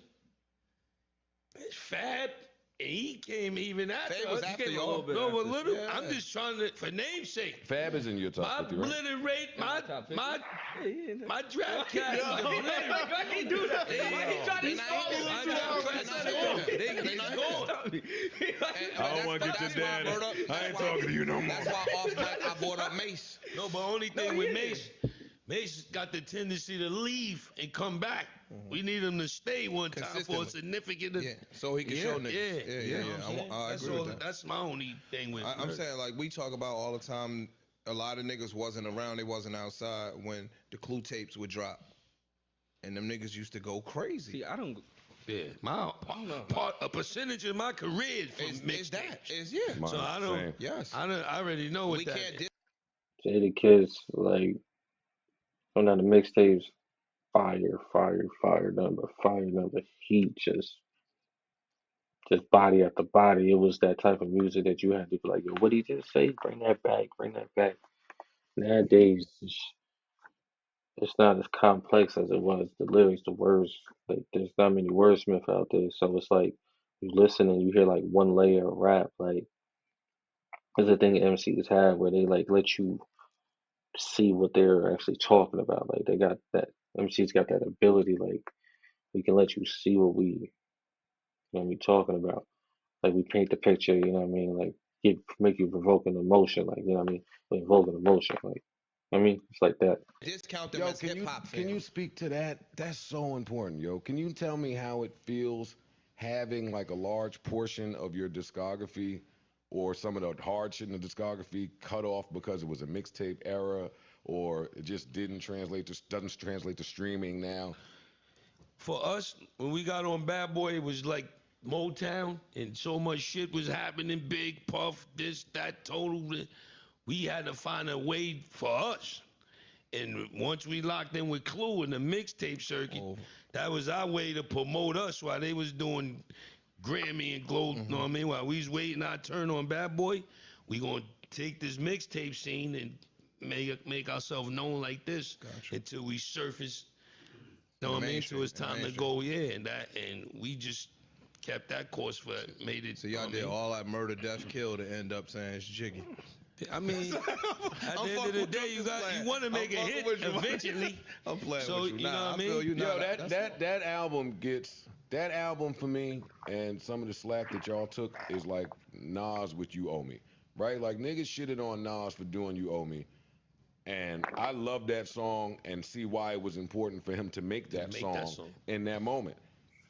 It's Fab. And he came even after Fab was us. after He came y'all. a little. I'm just trying to, for namesake. Fab is in your top 50, right? Obliterate my draft class. Why he do that? Why he trying to I don't want to get your dad. I ain't talking to you no more. That's why off mic I brought up Mace. No, but only thing with Mace got the tendency to leave and come back. We need him to stay one time for a significant. Yeah, so he can show niggas. Yeah. I agree with that. That's my only thing with. I'm saying, like, we talk about all the time. A lot of niggas wasn't around. They wasn't outside when the Clue tapes would drop, and them niggas used to go crazy. See, I don't. Yeah, a percentage of my career is from mixtapes. So I don't. Same. Yes. I already know what we that can't. is. Jadakiss, like, on the mixtapes, fire, number heat, just body after body. It was that type of music that you had to be like, yo, what did he just say? Bring that back. Nowadays, it's not as complex as it was. The lyrics, the words, like, there's not many wordsmiths out there. So it's like, you listen and you hear like one layer of rap. Like, there's a thing MCs have where they like let you see what they're actually talking about. Like, they got that, MCs got that ability, like, we can let you see what we talking about. Like, we paint the picture, you know what I mean? Like, make you provoke an emotion, like, you know what I mean? Evoke an emotion, like, I mean, it's like that. Discount them as hip-hop fans. Can you speak to that? That's so important, yo. Can you tell me how it feels having like a large portion of your discography or some of the hard shit in the discography cut off because it was a mixtape era, or it just doesn't translate to streaming now? For us, when we got on Bad Boy, it was like Motown, and so much shit was happening. Big Puff, this, that, Total. We had to find a way for us. And once we locked in with Clue in the mixtape circuit, that was our way to promote us while they was doing Grammy and Glow. You know what I mean? While we was waiting our turn on Bad Boy, we gonna take this mixtape scene and make ourselves known like this until we surface. You know what I mean? So it's time to go, and we just kept that course for made it. So y'all did all that murder, death, kill to end up saying it's Jiggy. I mean, at the end of the day, you want to make a hit eventually. I'm playing so, with you. You know what I mean? Yo, that album for me, and some of the slack that y'all took is like Nas with You Owe Me, right? Like, niggas shitted on Nas for doing You Owe Me. And I love that song and see why it was important for him to make that song in that moment.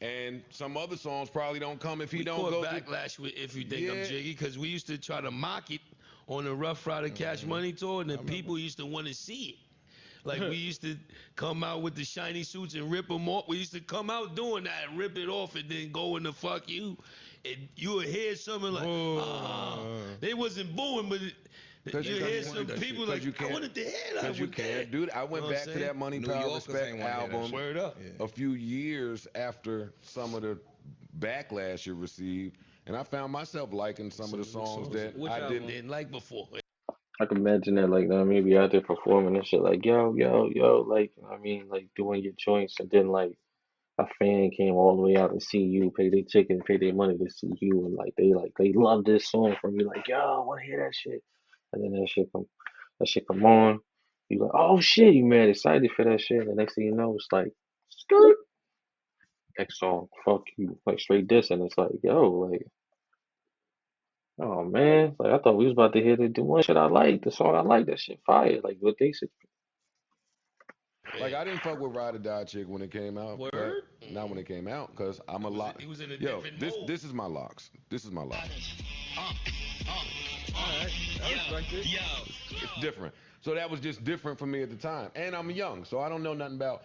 And some other songs probably don't come if he don't go backlash if you think I'm Jiggy, because we used to try to mock it on the Rough Rider Cash Money tour, and then people used to want to see it. Like, we used to come out with the shiny suits and rip them off. We used to come out doing that and rip it off and then go in the fuck you. And you would hear something like, they wasn't booing, but you hear some people like, I wanted to hear that. Because you can't do that. I went back to that Money, Power, Respect album a few years after some of the backlash it received, and I found myself liking some of the songs that I didn't like before. I can imagine that, like, maybe out there performing and shit, like, yo, like, I mean, like, doing your joints, and then, like, a fan came all the way out to see you, pay their ticket, pay their money to see you, and, like, they love this song from you, like, yo, I want to hear that shit. And then that shit come on, you like, oh shit, you mad excited for that shit, and the next thing you know, it's like, skirt. Next song, fuck you, like straight diss, and it's like, yo, like, oh man, like I thought we was about to hear the one shit I like, the song I like, that shit fire, like what they said. Like I didn't fuck with Ride or Die Chick when it came out. Word? But not when it came out, because I'm a lot. He was in a Yo, different this mode. this is my locks. This is my locks. Alright, I respect it. It's different. So that was just different for me at the time. And I'm young, so I don't know nothing about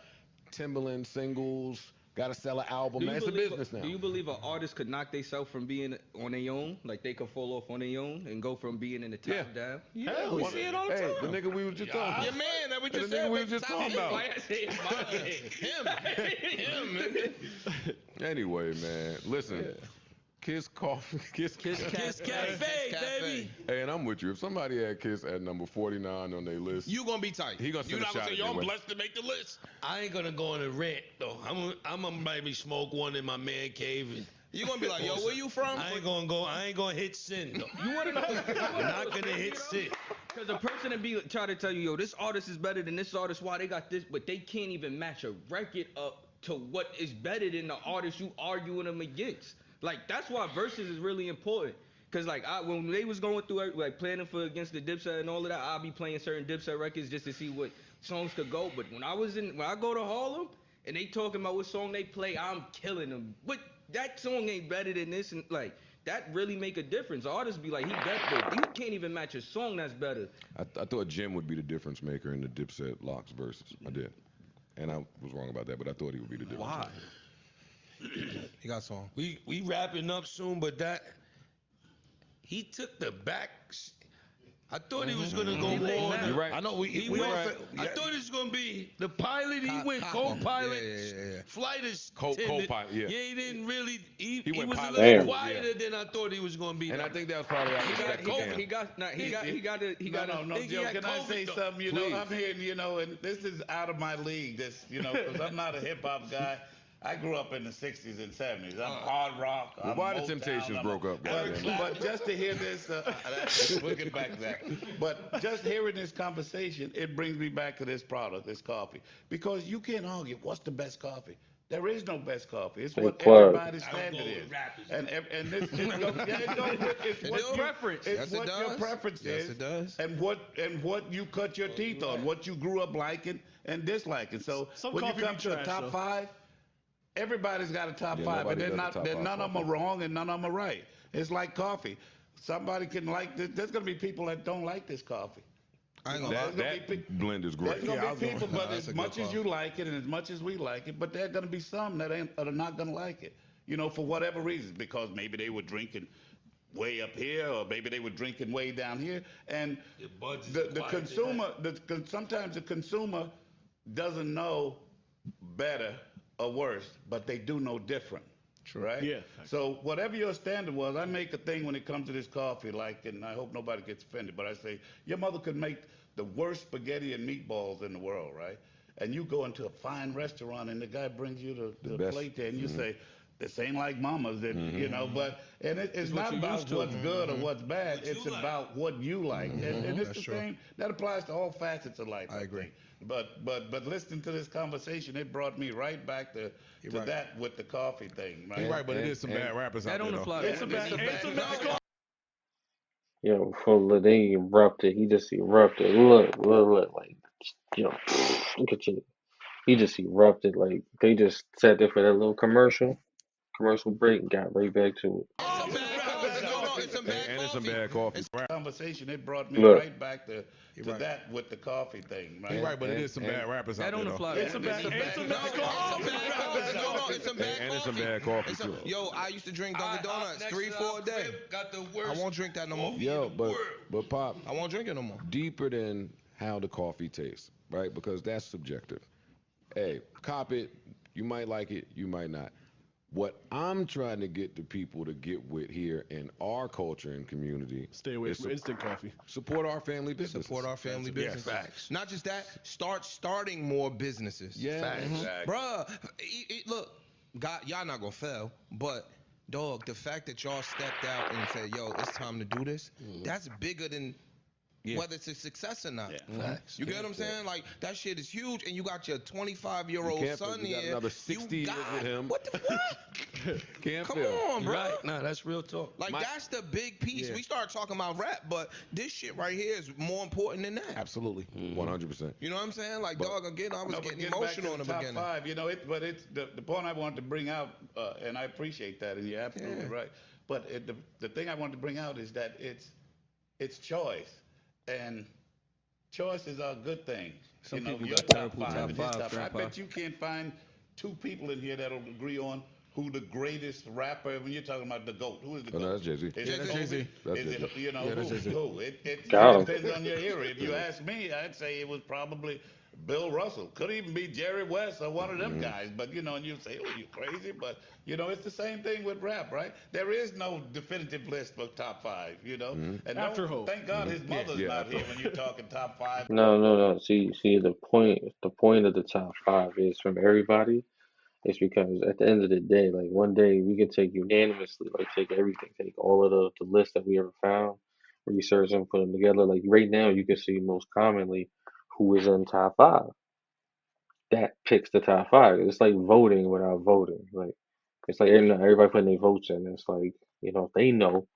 Timberland singles. Gotta sell an album. Man, it's a business now. Do you believe an artist could knock themselves from being on their own? Like they could fall off on their own and go from being in the top down? Yeah, we see it all the time. Hey, the nigga we was just talking about. Your man that we just The nigga said. we was just talking about. Why I say it's my Him. Anyway, man, listen. Kiss Coffee. Kiss Cafe, baby. Hey, and I'm with you. If somebody had Kiss at number 49 on their list, You gonna be tight. he gonna You send a not shot gonna say, at yo, you I'm with- blessed to make the list. I ain't gonna go on a rant though. I'm gonna maybe smoke one in my man cave. And You gonna be like, yo, where you from? I ain't gonna hit sin though. You wanna know? I'm not gonna hit sin. Because a person to be try to tell you, yo, this artist is better than this artist. Why they got this, but they can't even match a record up to what is better than the artist you arguing them against. Like that's why verses is really important. Cause like when they was going through like planning for against the Dipset and all of that, I'll be playing certain Dipset records just to see what songs could go. But when I go to Harlem and they talking about what song they play, I'm killing them. But that song ain't better than this, and like that really make a difference. Artists be like, he better, but you can't even match a song that's better. I thought Jim would be the difference maker in the Dipset Locks verses. I did. And I was wrong about that, but I thought he would be the difference Why? maker. He got a song. We wrapping up soon, but he took the back. I thought he was gonna go more. You're right. I know He we went. all right. said, I thought it was gonna be the pilot. He went Cop-on. co-pilot, Yeah. flight attendant. Co-pilot, yeah. He didn't really. He went was a pilot. little Damn. quieter than I thought he was gonna be. And I think that was probably out of respect for Cam. He got No, think he Joe, had can I COVID, say though. something? You Please. know, I'm hearing, you know, and this is out of my league, this, you know, because I'm not a hip-hop guy. I grew up in the 60s and 70s. I'm hard rock. Well, I'm why the Motown, Temptations I'm broke up, goddamn it. But just to hear this, we'll get back to that. But just hearing this conversation, it brings me back to this product, this coffee. Because you can't argue, what's the best coffee? There is no best coffee. It's what plug. everybody's standard is. And this, it's what your preference. It's Yes, it what your does. preference Yes, is. it does. And what you cut your teeth on, what you grew up liking and disliking. So Some when you coffee come be to the trash, top though. five, everybody's got a top Yeah, five, nobody and they're does a not. top They're five none of them coffee. are wrong and none of them are right. It's like coffee. Somebody can like this. There's gonna be people that don't like this coffee. I ain't gonna lie. That blend is There's great. gonna be people, but That's as a good much as coffee. you like it and as much as we like it, but there are gonna be some that are not gonna like it. You know, for whatever reason, because maybe they were drinking way up here, or maybe they were drinking way down here, and buds is the quiet consumer, sometimes the consumer doesn't know better or worse, but they do know different. Right? Yeah. So whatever your standard was, I make a thing when it comes to this coffee, like, and I hope nobody gets offended, but I say, your mother could make the worst spaghetti and meatballs in the world, right? And you go into a fine restaurant and the guy brings you the best. plate there and you say, this ain't like mama's, and you know, but, and it's not you about used to. what's good or what's bad, What you it's like. about what you like. And it's That's the true. same, that applies to all facets of life. I agree. think. But listening to this conversation, it brought me right back to right. that with the coffee thing, right? You're right, but it And- is some and- bad rappers That out there don't though. apply. It's a bad- It's a bad Yo, Fuller, they erupted. He just erupted. Look, like, yo, look at you. He just erupted. Like, they just sat there for that little commercial break, and got right back to it. It's a bad coffee. No, it's a bad And it's some coffee. bad coffee. Conversation, it brought me Look. right back to right. that with the coffee thing, right? You're right, but it is some and- bad rappers That out there don't though. apply. It's a bad, No, it's a bad coffee. No, it's a bad And it's some coffee. bad coffee It's too. Yo, I used to drink Dunkin' Donuts 3-4 a day. Got the I worst. won't drink that no more. Yo, but Pop, I won't drink it no more. deeper than how the coffee tastes, right? Because that's subjective. Hey, cop it. You might like it, you might not. What I'm trying to get the people to get with here in our culture and community Stay away is from instant coffee. support our family businesses. Support our family businesses. facts. Not just that, starting more businesses. Yeah. Bruh, look, God, y'all not gonna fail, but dog, the fact that y'all stepped out and said, yo, it's time to do this, that's bigger than whether it's a success or not. Facts. You get what I'm saying? Like, that shit is huge, and you got your 25-year-old son you got here. another 60 years with him. What the fuck? Can't Come feel. on, bro. Right. Nah, that's real talk. Like, that's the big piece. We start talking about rap, but this shit right here is more important than that. Absolutely. 100%. You know what I'm saying? Like, dog, again, I was getting getting back to emotional in the top beginning. five, but it's the point I wanted to bring out, and I appreciate that, and you're absolutely right. But the thing I wanted to bring out is that it's choice, and choices are a good thing. Some your people got top terrible five, top and his five, top five. I Grandpa. bet you can't find two people in here that'll agree on who the greatest rapper. When you're talking about the GOAT, who is the GOAT? No, that's Jay-Z. Is it that's Kobe? Jay-Z. That's Is it, Jay-Z. you know, Yeah, that's Jay-Z. who? It Got him. depends on your era. If you ask me, I'd say it was probably Bill Russell. Could even be Jerry West or one of them guys. But, and you say, oh, you crazy. But, it's the same thing with rap, right? There is no definitive list for top five, And After Hope. thank God his mother's not here when you're talking top five. No. See, the point of the top five is from everybody. It's because at the end of the day, like one day we can take unanimously, like take everything, take all of the lists that we ever found, research them, put them together. Like right now, you can see most commonly who is in top five. That picks the top five. It's like voting without voting. Like it's like everybody putting their votes in. It's like if they know.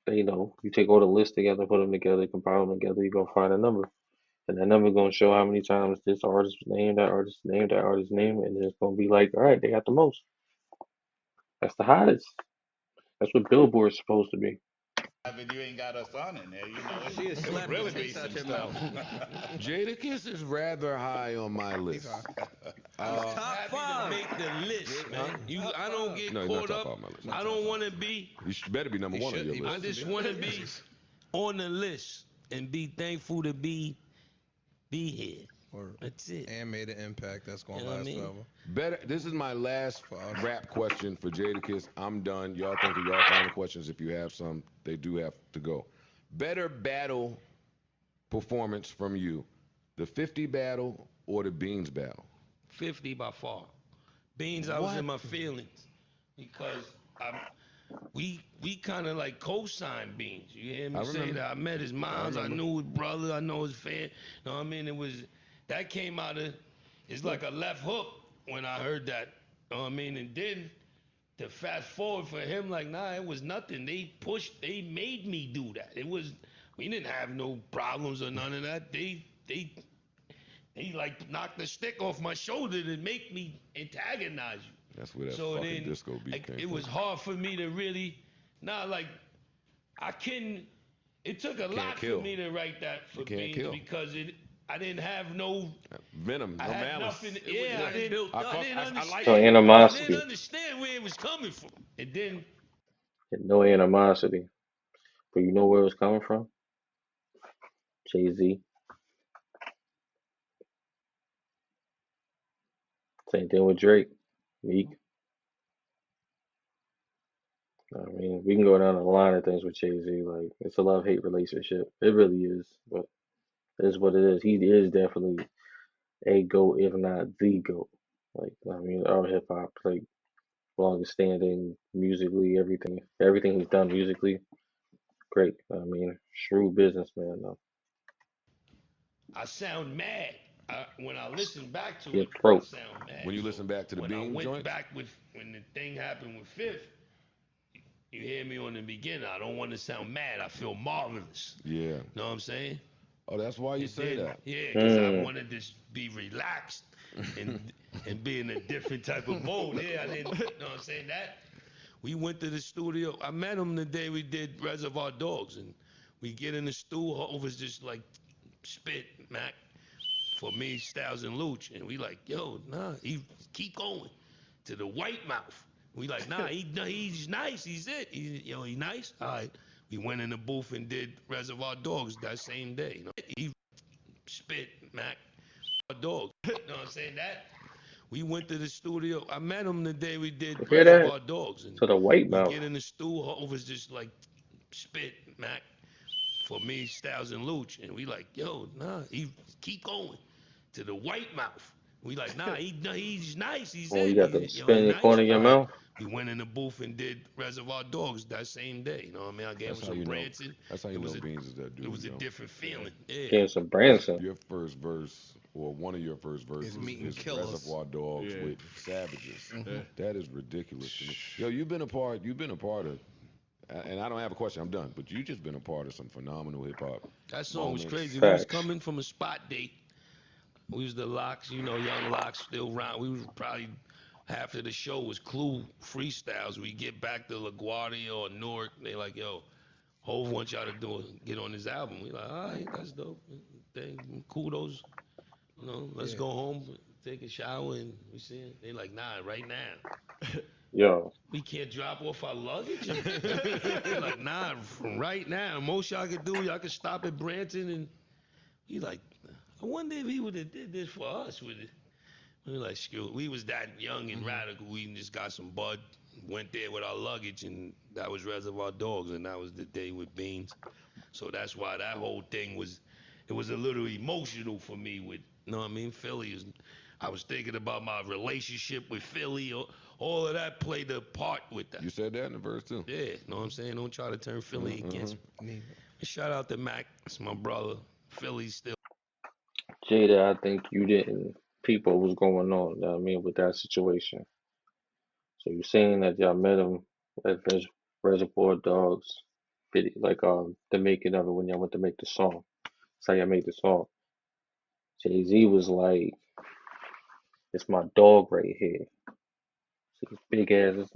You take all the lists together, put them together, compile them together, you're gonna find a number. And that number gonna show how many times this artist named, that artist named, that artist name, and it's gonna be like, all right, they got the most. That's the hottest. That's what Billboard's supposed to be. And you ain't got a son in there, She is it would slapping really the be taste some out your stuff. mouth. Jadakiss is rather high on my list. Top five. Make the list, man. I don't get No, he's not caught top up. five on my list. I don't want to be. You better be number one on your I list. just want to be on the list and be thankful to be here. That's it. And made an impact that's going to You know what last I mean? forever. Better. This is my last rap question for Jadakiss. I'm done. Y'all think of y'all final questions. If you have some, they do have to go. Better battle performance from you, the 50 battle or the Beans battle? 50 by far. Beans, I was in my feelings because we kind of like co-signed Beans. You hear me say that? I met his moms. I knew his brother. I know his fan. You know what I mean? That came out of, it's like a left hook when I heard that. You know what I mean? And then to fast forward for him, like, nah, it was nothing. They made me do that. We didn't have no problems or none of that. They like knocked the stick off my shoulder to make me antagonize you. That's where that fucking disco beat came It was hard for me to really, it took a lot for me to write that for Beans because I didn't have no venom, no malice. Nothing. I didn't So animosity. I didn't understand where it was coming from. And then No animosity. But you know where it was coming from? Jay-Z. Same thing with Drake. Meek. I mean, we can go down the line of things with Jay-Z. Like, it's a love-hate relationship. It really is. But it is what it is. He is definitely a GOAT, if not the GOAT. Like, I mean, our hip-hop, like, longest standing musically, everything he's done musically, great. I mean, shrewd businessman, though. I sound mad. When I listen back to Get it, I broke. sound mad. When you listen back to the when Beans I went joints? back when the thing happened with Fifth, you hear me on the beginning. I don't want to sound mad. I feel marvelous. Yeah. Know what I'm saying? Oh, that's why you say that. Yeah, because I wanted to be relaxed and be in a different type of mode. Yeah, I didn't. Know what I'm saying? That we went to the studio. I met him the day we did Reservoir Dogs, and we get in the studio. Hov was just like spit, Mac, for me, Styles and Luch, and we like, yo, nah, he keep going to the white mouth. We like, nah, he's nice. He's it. He nice. All right. We went in the booth and did Reservoir Dogs that same day. You know, he spit, Mac, dogs. You know what I'm saying? That we went to the studio. I met him the day we did Reservoir Dogs, and to the white we mouth. get in the studio. Hov was just like spit, Mac, for me, Styles and Luch, and we like, yo, nah, he keep going to the white mouth. We like, nah, he's nice. He's Oh, it. you got the He's, spin in the nice. corner of your All right. mouth? we went in the booth and did Reservoir Dogs that same day. You know what I mean? I gave him some Branson. That's how you know Beans is that dude. It was a different feeling. Yeah. Gave some Branson. Your first verse, or one of your first verses, is Reservoir Dogs with Savages. That is ridiculous to me. Yo, you've been a part of. And I don't have a question, I'm done. But you just been a part of some phenomenal hip hop. That song was crazy. We was coming from a spot date. We was the Locks, young Locks still around. We was probably half of the show was Clue freestyles. We get back to LaGuardia or Newark. They like, yo, Hov wants y'all to get on his album. We like, all right, that's dope. Kudos. Let's go home, take a shower, and we see it. They like, nah, right now. Yo. We can't drop off our luggage. They're like, nah, from right now. Most y'all could do, y'all could stop at Branson, and he like, I wonder if he would have did this for us with it. We like, screw it. We was that young and radical. We just got some bud, went there with our luggage, and that was Reservoir Dogs, and that was the day with Beans. So that's why that whole thing was a little emotional for me with, Philly. I was thinking about my relationship with Philly. All of that played a part with that. You said that in the verse too. Yeah, know what I'm saying? Don't try to turn Philly against me. Shout out to Mac. It's my brother. Philly's still. Jada, I think you didn't peep what was going on, with that situation. So you're saying that y'all met him at Reservoir Dogs video, like the making of it when y'all went to make the song. That's how y'all made the song. Jay-Z was like, it's my dog right here. See this big ass, it's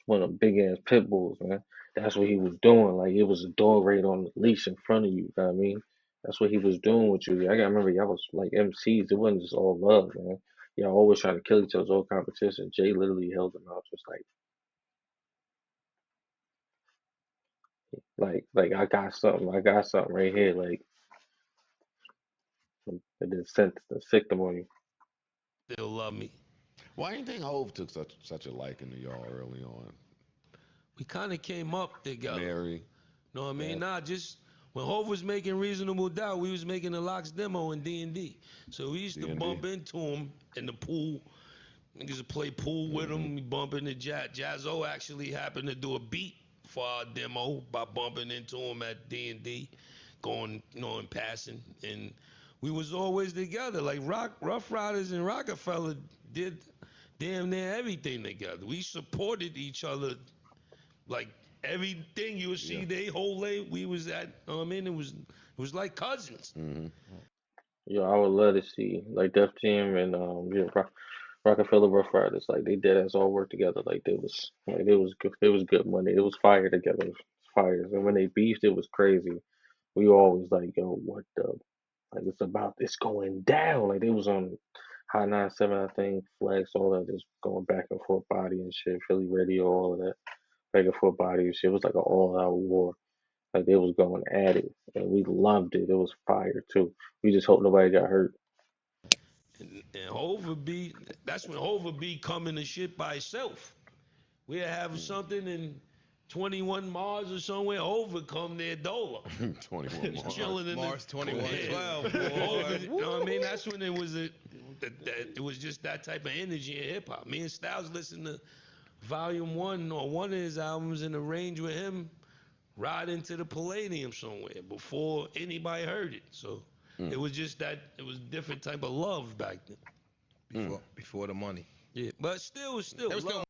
one of them big ass pit bulls, man. That's what he was doing. Like it was a dog right on the leash in front of you, you know what I mean? That's what he was doing with you. I gotta remember y'all was like MCs. It wasn't just all love, man. Y'all always trying to kill each other's old competition. Jay literally held them out just like I got something right here, like and then sent the victim on you. Still love me. Why do you think Hov took such a liking to y'all early on? We kind of came up together. Mary. Know what I mean? Nah, just when Hov was making Reasonable Doubt, we was making the Locks demo in D&D. So we used to bump into him in the pool. Niggas would play pool with him. We bump into Jazzo actually happened to do a beat for our demo by bumping into him at D&D, going, and passing. And we was always together. Like Rough Riders and Rockefeller did damn near everything together. We supported each other, like everything you would see. They whole day we was at. It was like cousins. Yo, I would love to see like Def Jam and Rockefeller Rough Riders, like they did us all work together. Like it was good money. It was fire together. It was fire. And when they beefed, it was crazy. We always like, yo, what the like it's going down. Like they was on High 97, I think, Flex, all that, just going back and forth body and shit, Philly radio, all of that. Back and forth body and shit. It was like an all out war. Like they was going at it. And we loved it. It was fire too. We just hope nobody got hurt. And that's when Hov be coming to shit by itself. We'd have something in 21 Mars or somewhere, Hov come there Dola. 21 Mars. Chilling in Mars 2112. You know what I mean? That's when it was it was just that type of energy in hip hop. Me and Styles listened to Volume 1 or one of his albums in the range with him riding to the Palladium somewhere before anybody heard it. So it was just that it was a different type of love back then. Before the money. Yeah, but still love.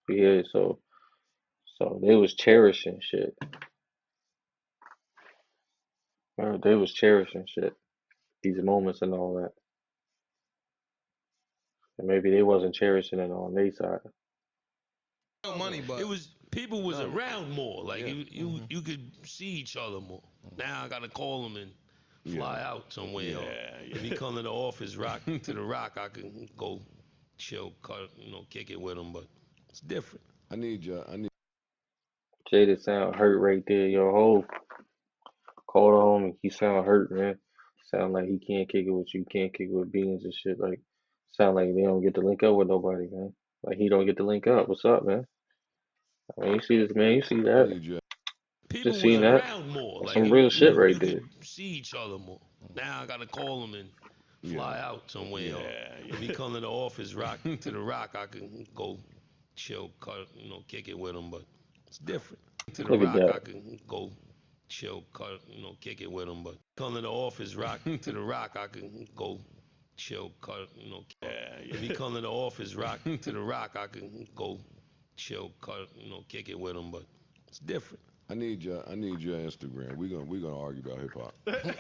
Yeah, so they was cherishing shit. They was cherishing shit. These moments and all that. And maybe they wasn't cherishing it on their side. No money, but it was people was around more. Like you could see each other more. Now I gotta call them and fly out somewhere. If he come to the office, to the Rock, I can go chill, kick it with him. But it's different. I need Jada sound hurt right there, yo. Hov called home and he sound hurt, man. Sound like he can't kick it with you, can't kick it with Beans and shit. Like, sound like they don't get to link up with nobody, man. Like he don't get to link up. What's up, man? I mean, you see this, man. You see that? People just seen that. More. That's like some real shit right you there. Could see each other more. Now I gotta call him and fly out somewhere. If he come to the office, to the Rock, I can go chill, cut, kick it with him, but it's different. To the Look at Rock, that. I can go chill, cut, kick it with him, but come to the office, rock to the Rock, I can go chill, cut, If he come to the office, rock to the Rock, I can go chill, cut, kick it with him, but it's different. I need your Instagram. We're gonna argue about hip hop.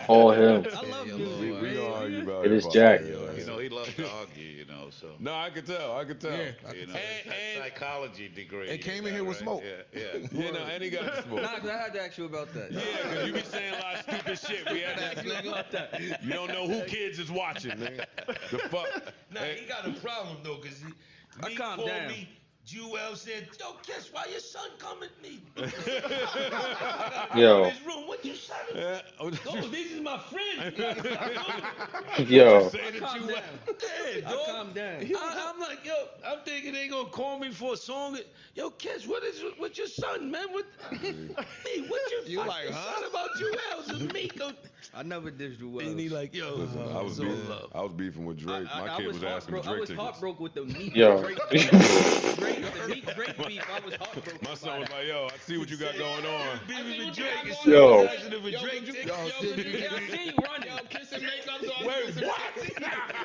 All him. I love Yeah, music. We gonna argue about It hip is hop. Jack. He loves to argue, so. No, I could tell. Yeah. It's a psychology degree. And came in here with smoke. Yeah. Yeah, no, and he got the smoke. Nah, cause I had to ask you about that. Yeah, because you be saying a lot of stupid shit. We had to ask you about that. You don't know who kids is watching, man. The fuck. Nah, he got a problem though, cause I calmed down. me. Jewel said, "Yo, Kiss, why your son come at me?" Yo. In his room, what you son? Oh, these is my friends. Yo. Say that you down. Yeah, I dog. calmed down. I'm like, yo, I'm thinking they gonna call me for a song. Yo, Kiss, what your son, man? What you You like, huh? son about Jewel? It's me. I never dissed you well. And he like, yo, Listen, I was beefing with Drake. My kid was asking for Drake I was tickets. heartbroken with the Meek Yo. Drake beef. The Meek Drake beef. I was heartbroken. My son was like, yo, I see what you got going on. beefing with Drake. And Yo. asking him for Drake tickets. Yeah, I see you running. Kissing makeup on. Wait, what?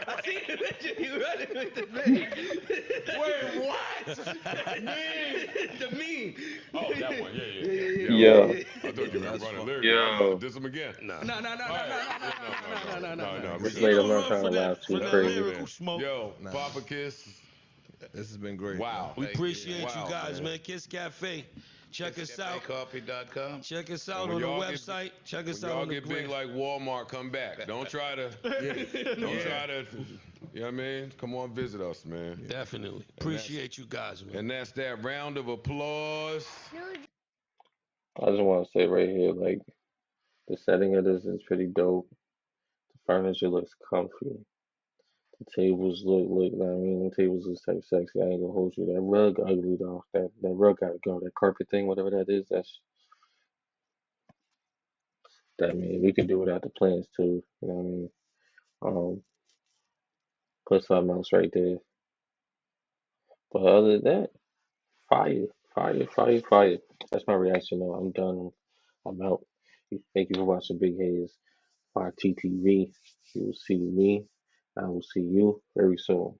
I see the picture. You running with the man. Wait, what? The meme. Oh, that one. Yeah. Yo. I thought you were running lyrics. Yo. Diss him again. No. Just like I'm not trying to laugh too crazy. Yo, Papa Kiss. This has been great. Wow. We appreciate you Wow, guys, man. man. Kiss Cafe. Check us out. Coffee.com. Check us out And on when the y'all get- website. Check us When out y'all on the get big gram. like Walmart, come back. Don't try to. Don't try to. You know what I mean? Come on, visit us, man. Definitely. Appreciate you guys, man. And that's that round of applause. I just want to say right here, like, the setting of this is pretty dope. The furniture looks comfy. The tables look, I mean, the tables is type sexy. I ain't gonna hold you. That rug ugly though. That rug gotta go. That carpet thing, whatever that is, I mean, we could do without the plants too. You know what I mean? Put something else right there. But other than that, fire. That's my reaction though. I'm done. I'm out. Thank you for watching BigHayzeYTTV. You will see me. I will see you very soon.